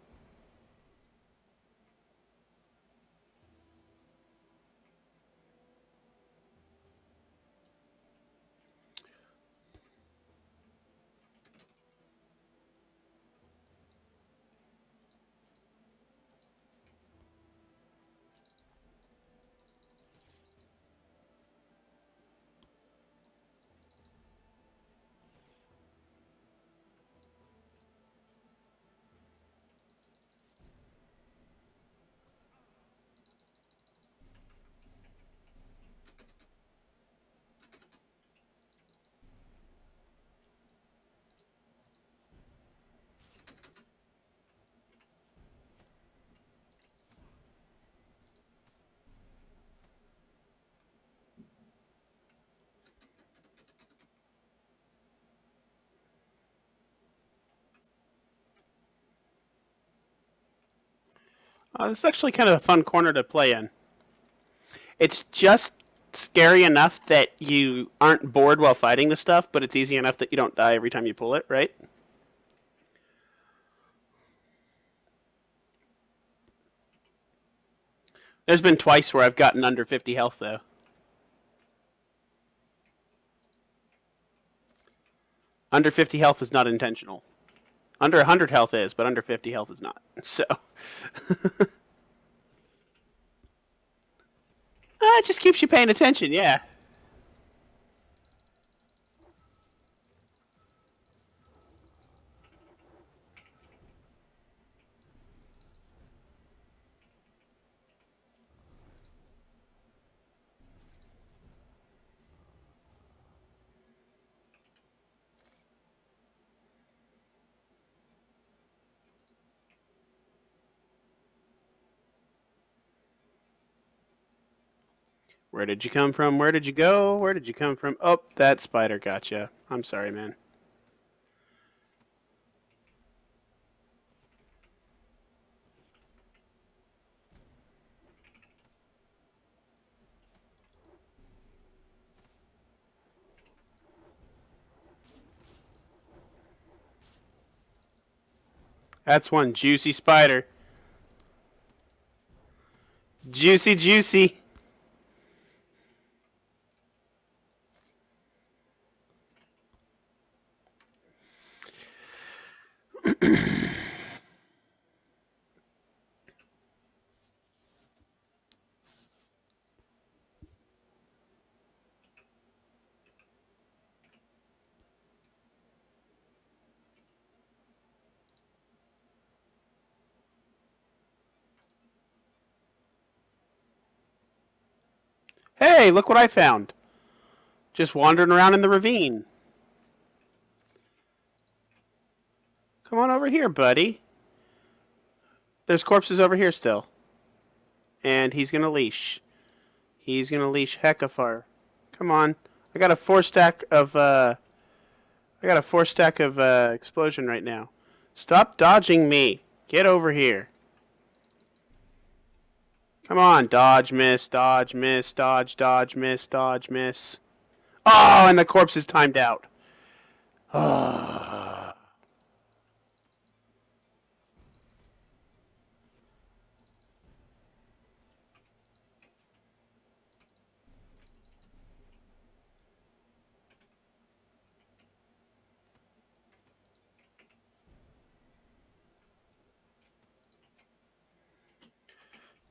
This is actually kind of a fun corner to play in. It's just scary enough that you aren't bored while fighting the stuff, but it's easy enough that you don't die every time you pull it, right? There's been twice where I've gotten under 50 health, though. Under 50 health is not intentional. Under 100 health is, but under 50 health is not. So, it just keeps you paying attention, yeah. Where did you come from? Where did you go? Where did you come from? Oh, that spider gotcha. I'm sorry, man. That's one juicy spider. Juicy, juicy. Hey, look what I found. Just wandering around in the ravine. Come on over here, buddy. There's corpses over here still. And he's gonna leash. He's gonna leash Heckafar. Come on. I got a four stack of explosion right now. Stop dodging me. Get over here. Come on, dodge, miss, dodge, miss, dodge, dodge, miss, dodge, miss. Oh, and the corpse is timed out.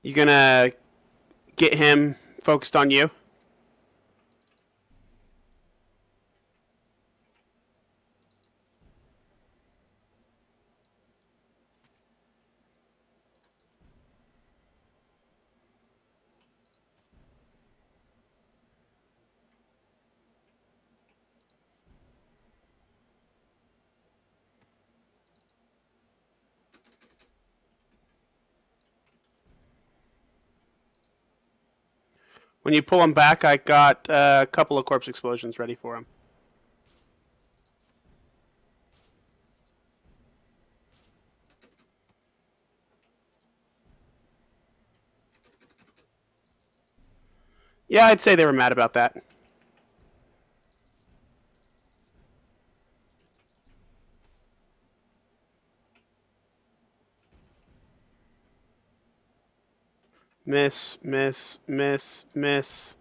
You gonna get him focused on you? When you pull him back, I got a couple of corpse explosions ready for him. Yeah, I'd say they were mad about that. Miss, miss, miss, miss.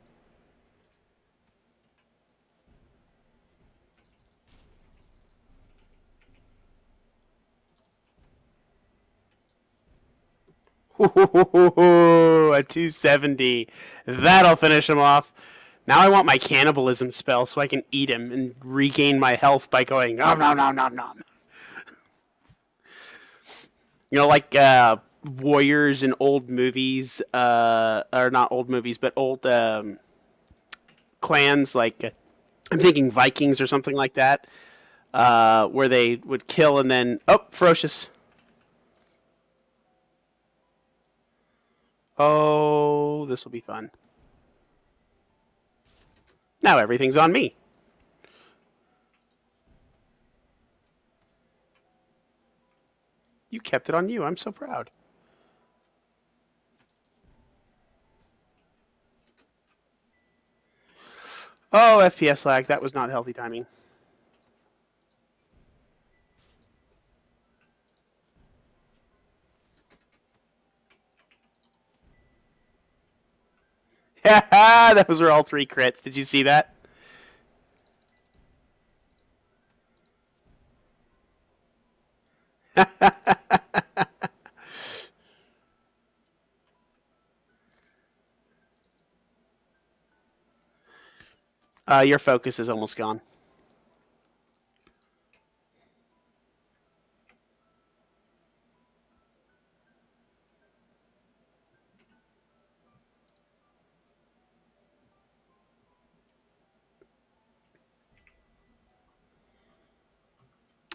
Ooh, a 270. That'll finish him off. Now I want my cannibalism spell so I can eat him and regain my health by going nom nom nom nom nom. You know, like warriors in old movies, or not old movies, but old clans. Like I'm thinking Vikings or something like that, where they would kill and then ferocious. Oh, this will be fun. Now everything's on me. You kept it on you. I'm so proud. Oh, FPS lag. That was not healthy timing. Those were all 3 crits. Did you see that? Your focus is almost gone.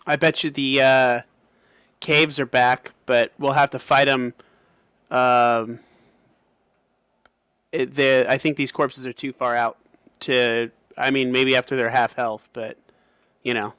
I bet you the caves are back, but we'll have to fight them. Um, I think these corpses are too far out to. I mean, maybe after they're half health, but you know.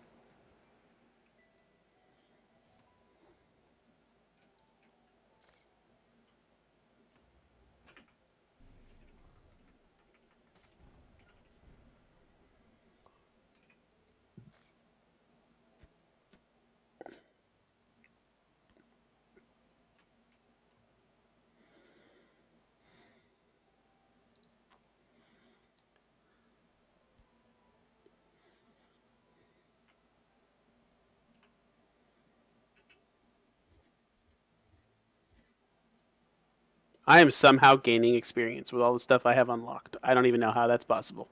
I am somehow gaining experience with all the stuff I have unlocked. I don't even know how that's possible.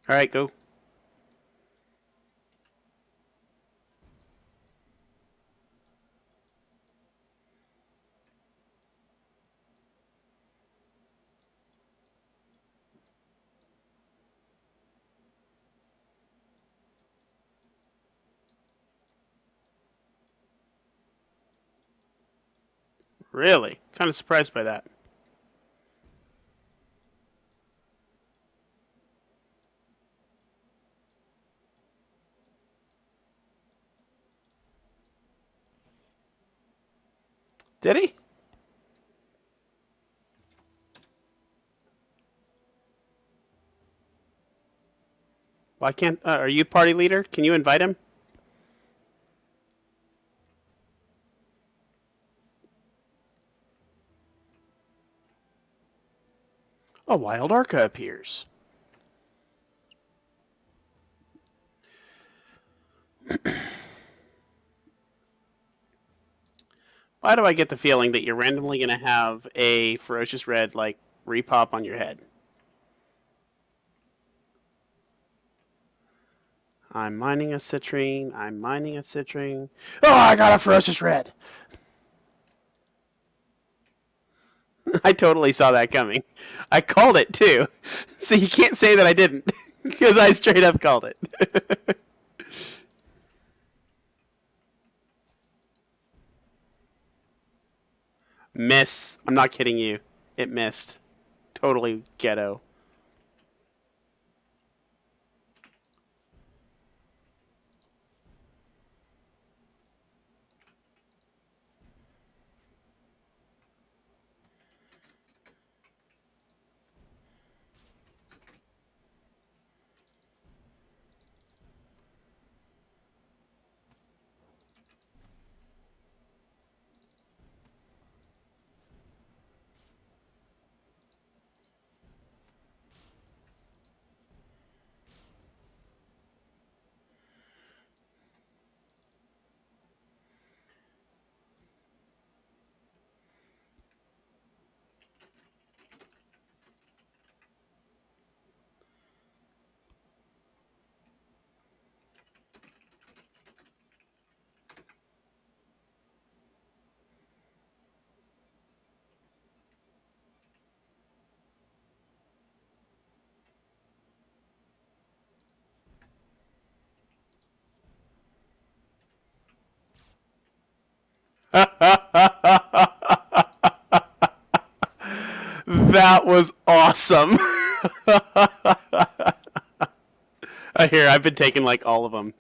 All right, go. Really? Kind of surprised by that. Did he? Why can't? Are you party leader? Can you invite him? A wild Arca appears. Why do I get the feeling that you're randomly going to have a ferocious red like repop on your head? I'm mining a citrine. I'm mining a citrine. Oh, I got a ferocious red. I totally saw that coming. I called it too. So you can't say that I didn't because I straight up called it. Miss. I'm not kidding you. It missed. Totally ghetto. That was awesome. Here, I've been taking like all of them.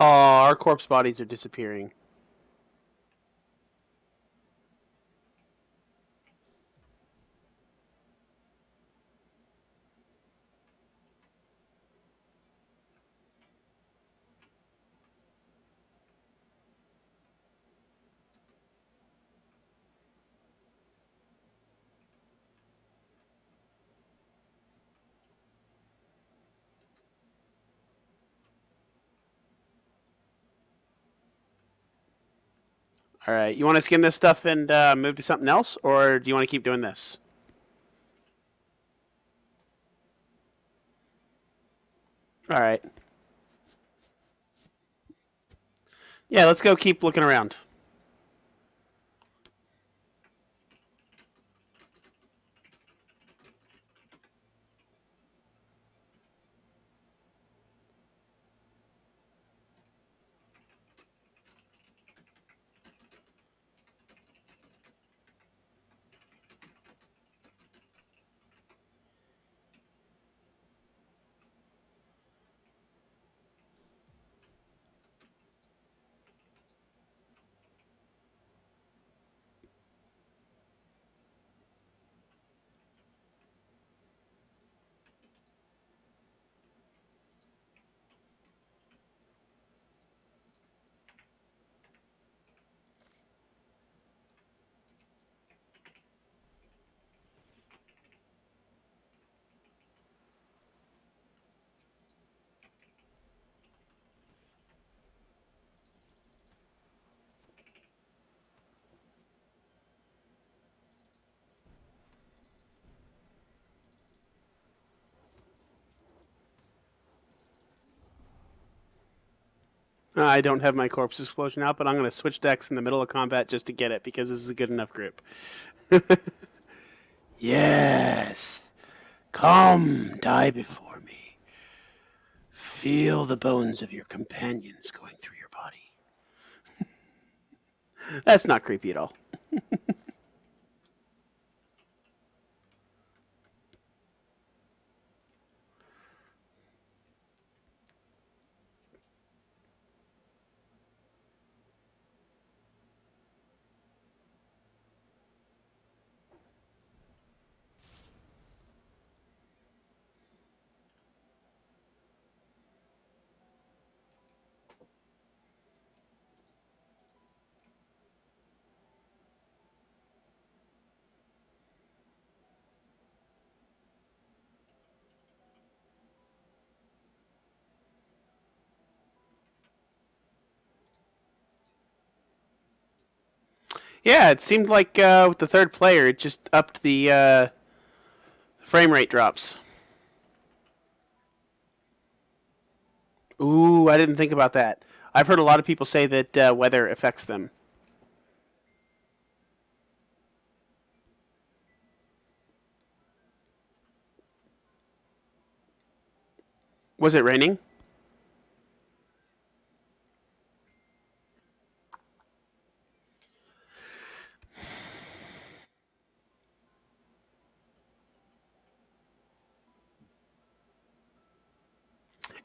Oh, our corpse bodies are disappearing. All right, you want to skin this stuff and move to something else, or do you want to keep doing this? All right. Yeah, let's go keep looking around. I don't have my corpse explosion out, but I'm going to switch decks in the middle of combat just to get it because this is a good enough group. Yes. Come, die before me. Feel the bones of your companions going through your body. That's not creepy at all. Yeah, it seemed like with the third player, it just upped the frame rate drops. Ooh, I didn't think about that. I've heard a lot of people say that weather affects them. Was it raining?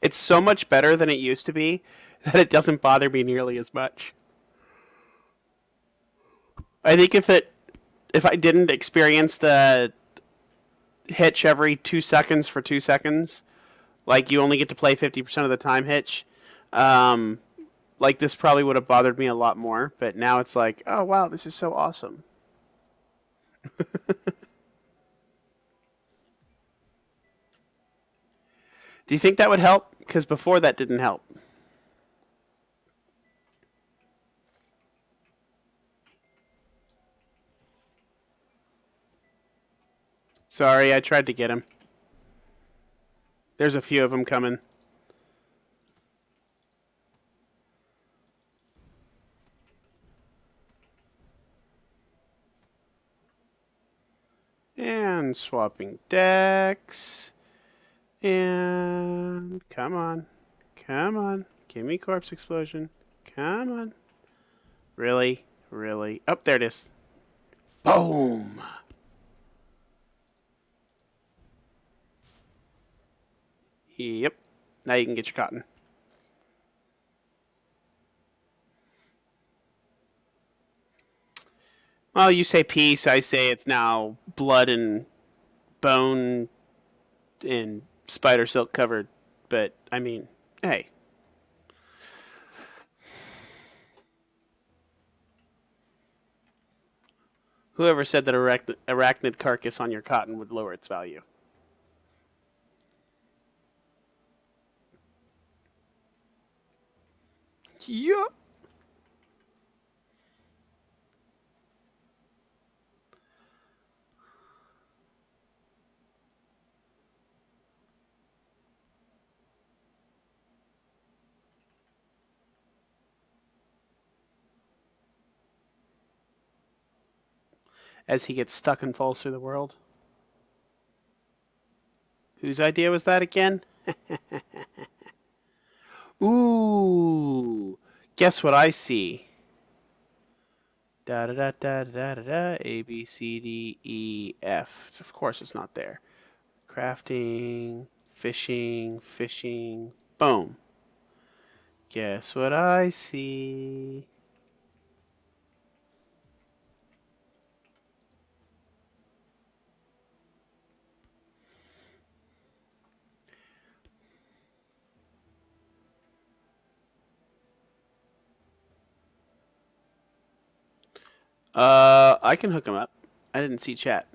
It's so much better than it used to be that it doesn't bother me nearly as much. I think if I didn't experience the hitch every 2 seconds for 2 seconds, like you only get to play 50% of the time hitch, um, like this probably would have bothered me a lot more. But now it's like, oh wow, this is so awesome. Do you think that would help? Because before that didn't help. Sorry, I tried to get him. There's a few of them coming. And swapping decks. And come on. Come on. Give me corpse explosion. Come on. Really? Really? Oh, there it is. Boom! Yep. Now you can get your cotton. Well, you say peace, I say it's now blood and bone and spider silk covered. But, I mean, hey. Whoever said that arachnid carcass on your cotton would lower its value? Yup. As he gets stuck and falls through the world. Whose idea was that again? Ooh. Guess what I see? Da da da da da da da. A B C D E F. Of course, it's not there. Crafting, fishing, fishing. Boom. Guess what I see? I can hook him up. I didn't see chat.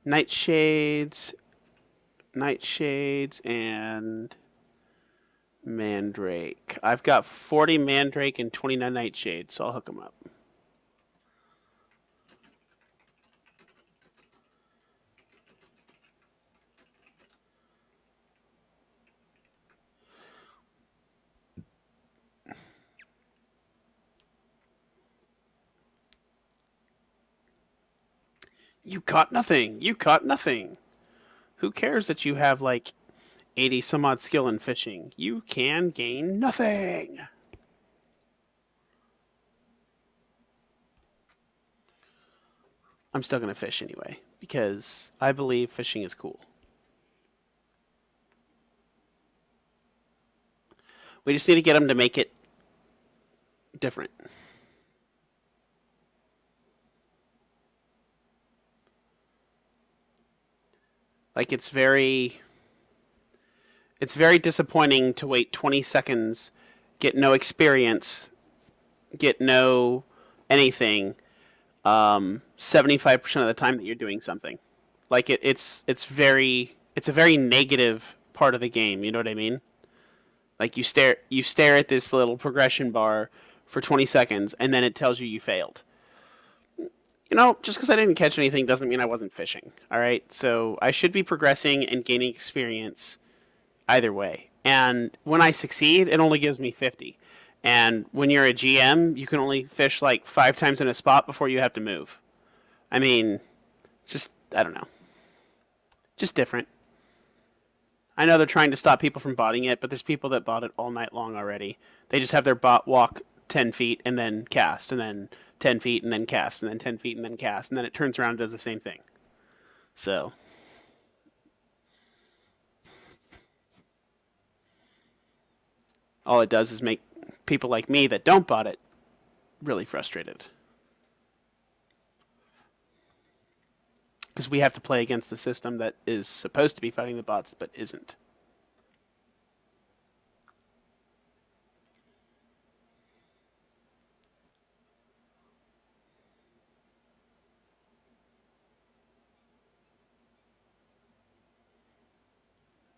Nightshades, nightshades, and mandrake. I've got 40 mandrake and 29 nightshades, so I'll hook him up. You caught nothing. You caught nothing. Who cares that you have like 80 some odd skill in fishing? You can gain nothing. I'm still going to fish anyway because I believe fishing is cool. We just need to get them to make it different. Like it's very disappointing to wait 20 seconds, get no experience, get no anything 75% of the time that you're doing something. Like it's a very negative part of the game, you know what I mean? Like you stare at this little progression bar for 20 seconds and then it tells you failed. You know, just because I didn't catch anything doesn't mean I wasn't fishing. All right, so I should be progressing and gaining experience either way. And when I succeed, it only gives me 50. And when you're a GM, you can only fish like 5 times in a spot before you have to move. I mean, it's just, I don't know. Just different. I know they're trying to stop people from botting it, but there's people that bought it all night long already. They just have their bot walk 10 feet and then cast, and then 10 feet and then cast, and then 10 feet and then cast, and then it turns around and does the same thing. So, all it does is make people like me that don't bot it really frustrated. Because we have to play against the system that is supposed to be fighting the bots but isn't.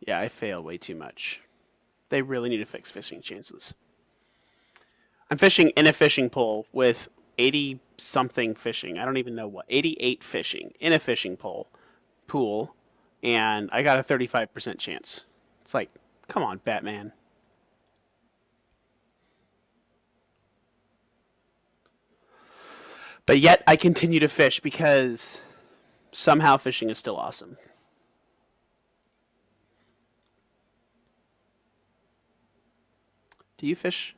Yeah, I fail way too much. They really need to fix fishing chances. I'm fishing in a fishing pole with 80 something fishing. I don't even know what. 88 fishing in a fishing pole pool, and I got a 35% chance. It's like, come on, Batman. But yet I continue to fish because somehow fishing is still awesome. Do you fish?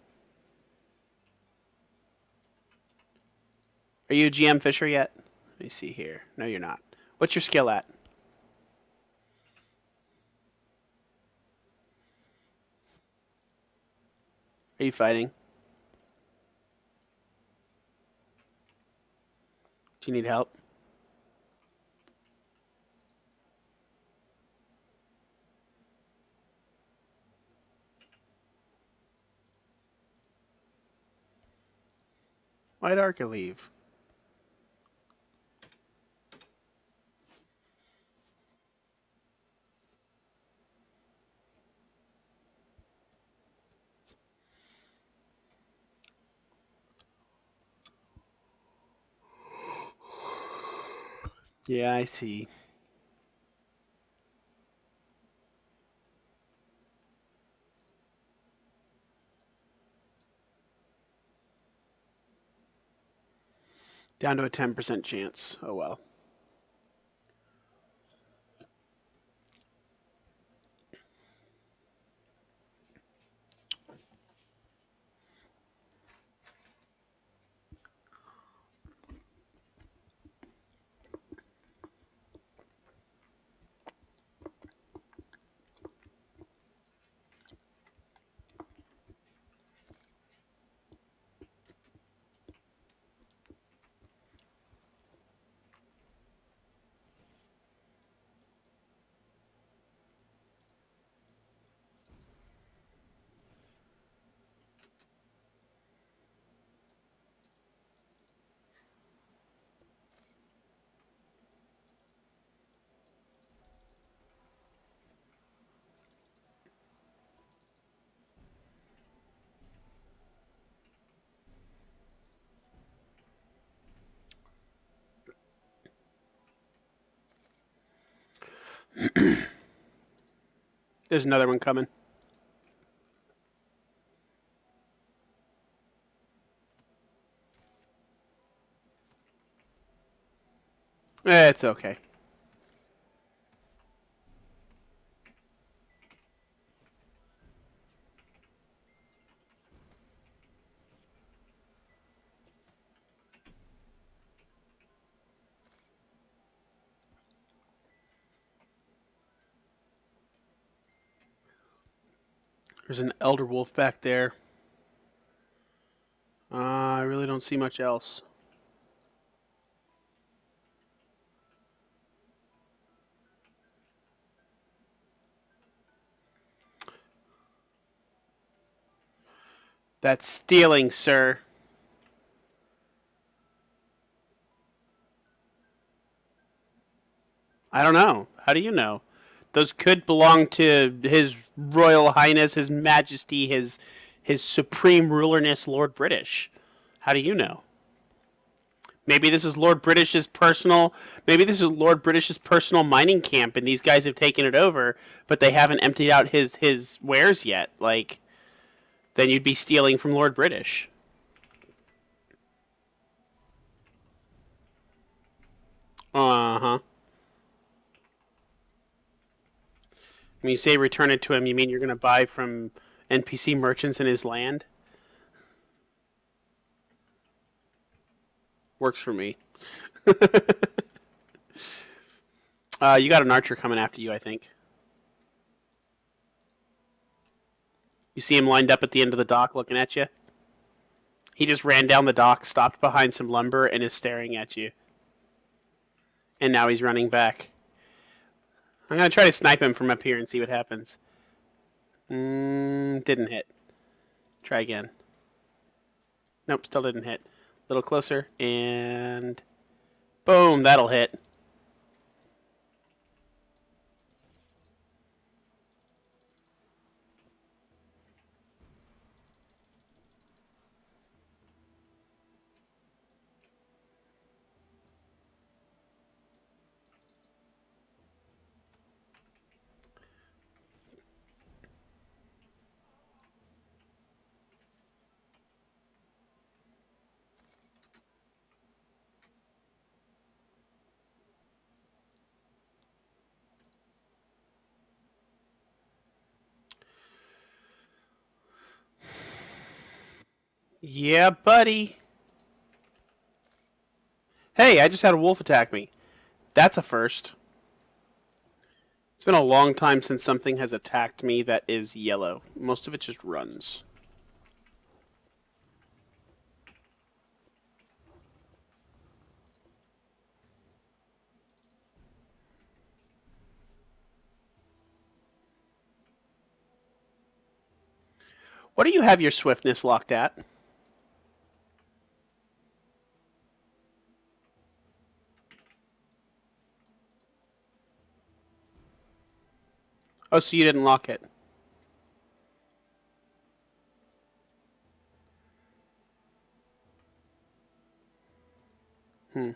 Are you a GM fisher yet? Let me see here. No, you're not. What's your skill at? Are you fighting? Do you need help? Why'd Arca leave? Yeah, I see. Down to a 10% chance. Oh well. There's another one coming. It's okay. There's an elder wolf back there. I really don't see much else. That's stealing, sir. I don't know. How do you know? Those could belong to His Royal Highness, His Majesty, his Supreme Rulerness, Lord British. How do you know? Maybe this is Lord British's personal. Maybe this is Lord British's personal mining camp, and these guys have taken it over, but they haven't emptied out his wares yet. Like, then you'd be stealing from Lord British. Uh huh. When you say return it to him, you mean you're going to buy from NPC merchants in his land? Works for me. You got an archer coming after you, I think. You see him lined up at the end of the dock looking at you? He just ran down the dock, stopped behind some lumber, and is staring at you. And now he's running back. I'm going to try to snipe him from up here and see what happens. Didn't hit. Try again. Nope, still didn't hit. A little closer, and boom, that'll hit. Yeah, buddy. Hey, I just had a wolf attack me. That's a first. It's been a long time since something has attacked me that is yellow. Most of it just runs. What do you have your swiftness locked at? Oh, so you didn't lock it. Hmm.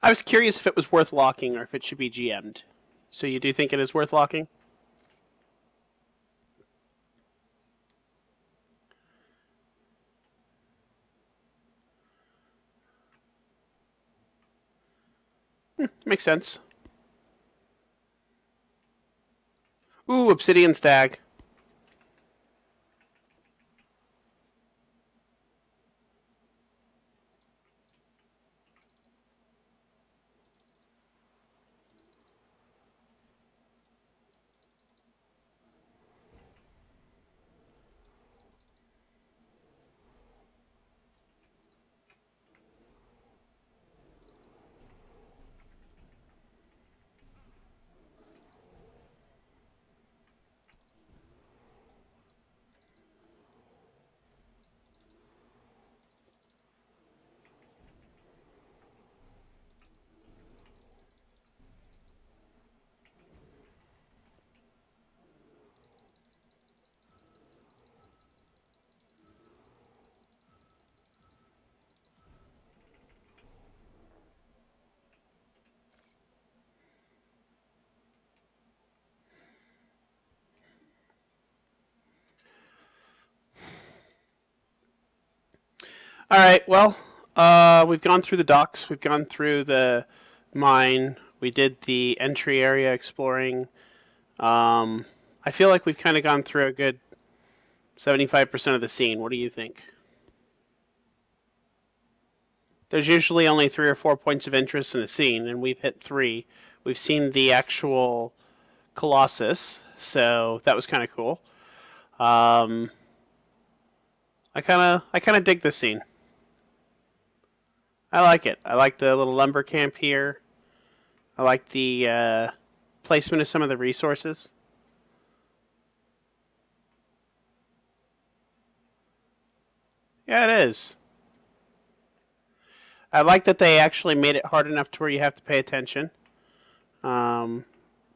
I was curious if it was worth locking or if it should be GM'd. So you do think it is worth locking? Makes sense. Ooh, obsidian stag. All right. Well, we've gone through the docks. We've gone through the mine. We did the entry area exploring. I feel like we've kind of gone through a good 75% of the scene. What do you think? There's usually only 3 or 4 points of interest in a scene, and we've hit three. We've seen the actual Colossus, so that was kind of cool. Um, I kind of dig this scene. I like it. I like the little lumber camp here. I like the placement of some of the resources. Yeah, it is. I like that they actually made it hard enough to where you have to pay attention, um,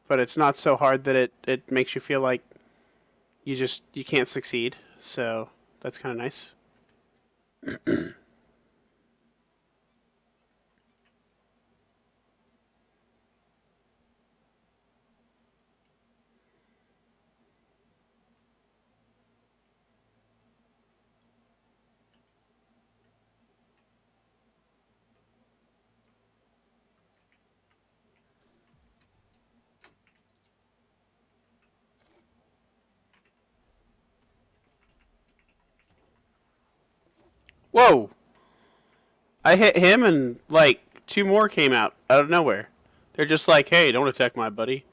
but it's not so hard that it makes you feel like you can't succeed. So that's kind of nice. Whoa! I hit him and like two more came out of nowhere. They're just like, "Hey, don't attack my buddy."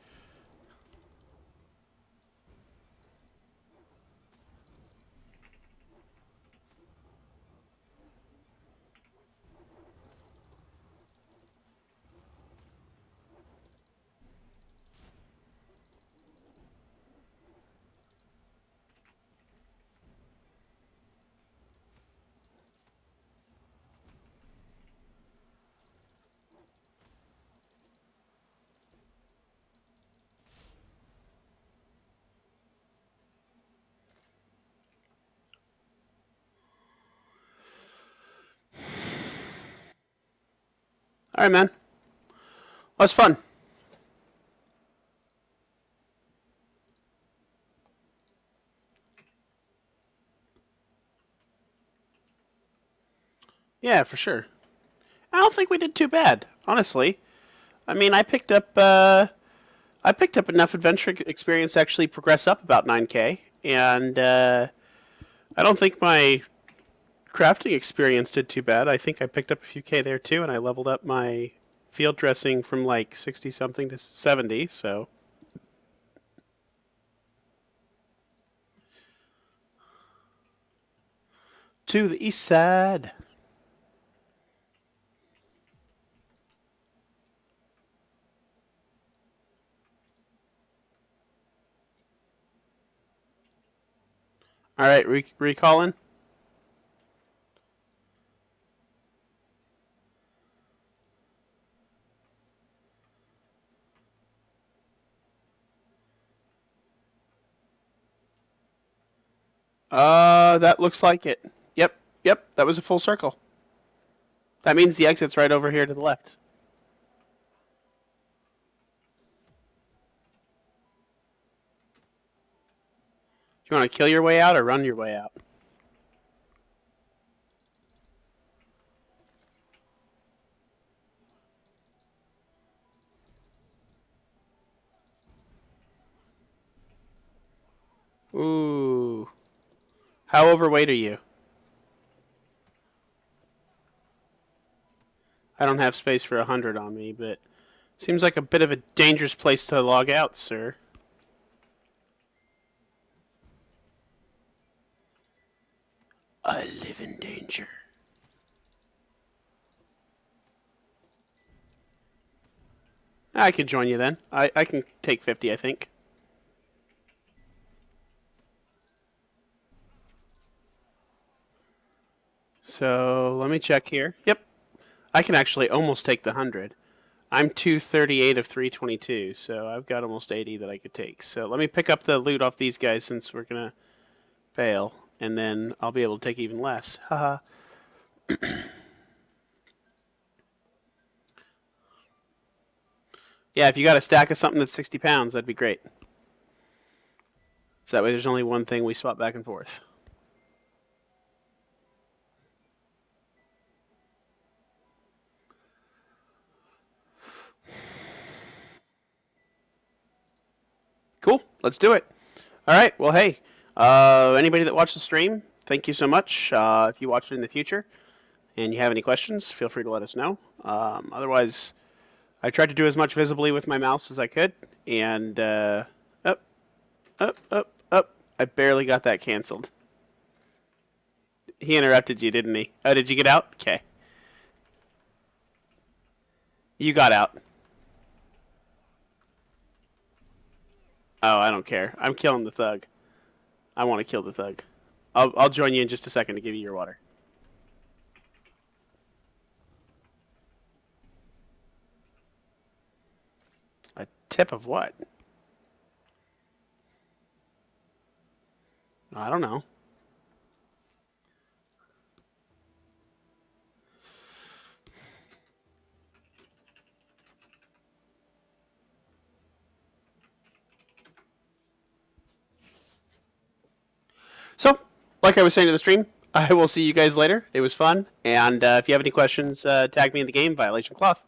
All right, man. That was fun. Yeah, for sure. I don't think we did too bad, honestly. I mean, I picked up enough adventure experience to actually progress up about 9K, and I don't think my crafting experience did too bad. I think I picked up a few K there too, and I leveled up my field dressing from like 60 something to 70, so. To the east side. All right, recalling. That looks like it. Yep, yep, that was a full circle. That means the exit's right over here to the left. You want to kill your way out or run your way out? Ooh. How overweight are you? I don't have space for 100 on me, but seems like a bit of a dangerous place to log out, sir. I live in danger. I can join you then. I can take 50, I think. So let me check here. Yep, I can actually almost take the 100. I'm 238 of 322, so I've got almost 80 that I could take. So let me pick up the loot off these guys since we're gonna fail, and then I'll be able to take even less. Haha. Yeah, if you got a stack of something that's 60 pounds, that'd be great. So that way there's only one thing we swap back and forth. Cool, let's do it. All right, well, hey, anybody that watched the stream, thank you so much. If you watch it in the future and you have any questions, feel free to let us know. Otherwise, I tried to do as much visibly with my mouse as I could, and up, up, up, up. I barely got that canceled. He interrupted you, didn't he? Oh, did you get out? Okay. You got out. Oh, I don't care. I'm killing the thug. I want to kill the thug. I'll join you in just a second to give you your water. A tip of what? I don't know. So, like I was saying to the stream, I will see you guys later. It was fun. And if you have any questions, tag me in the game, Violation Cloth.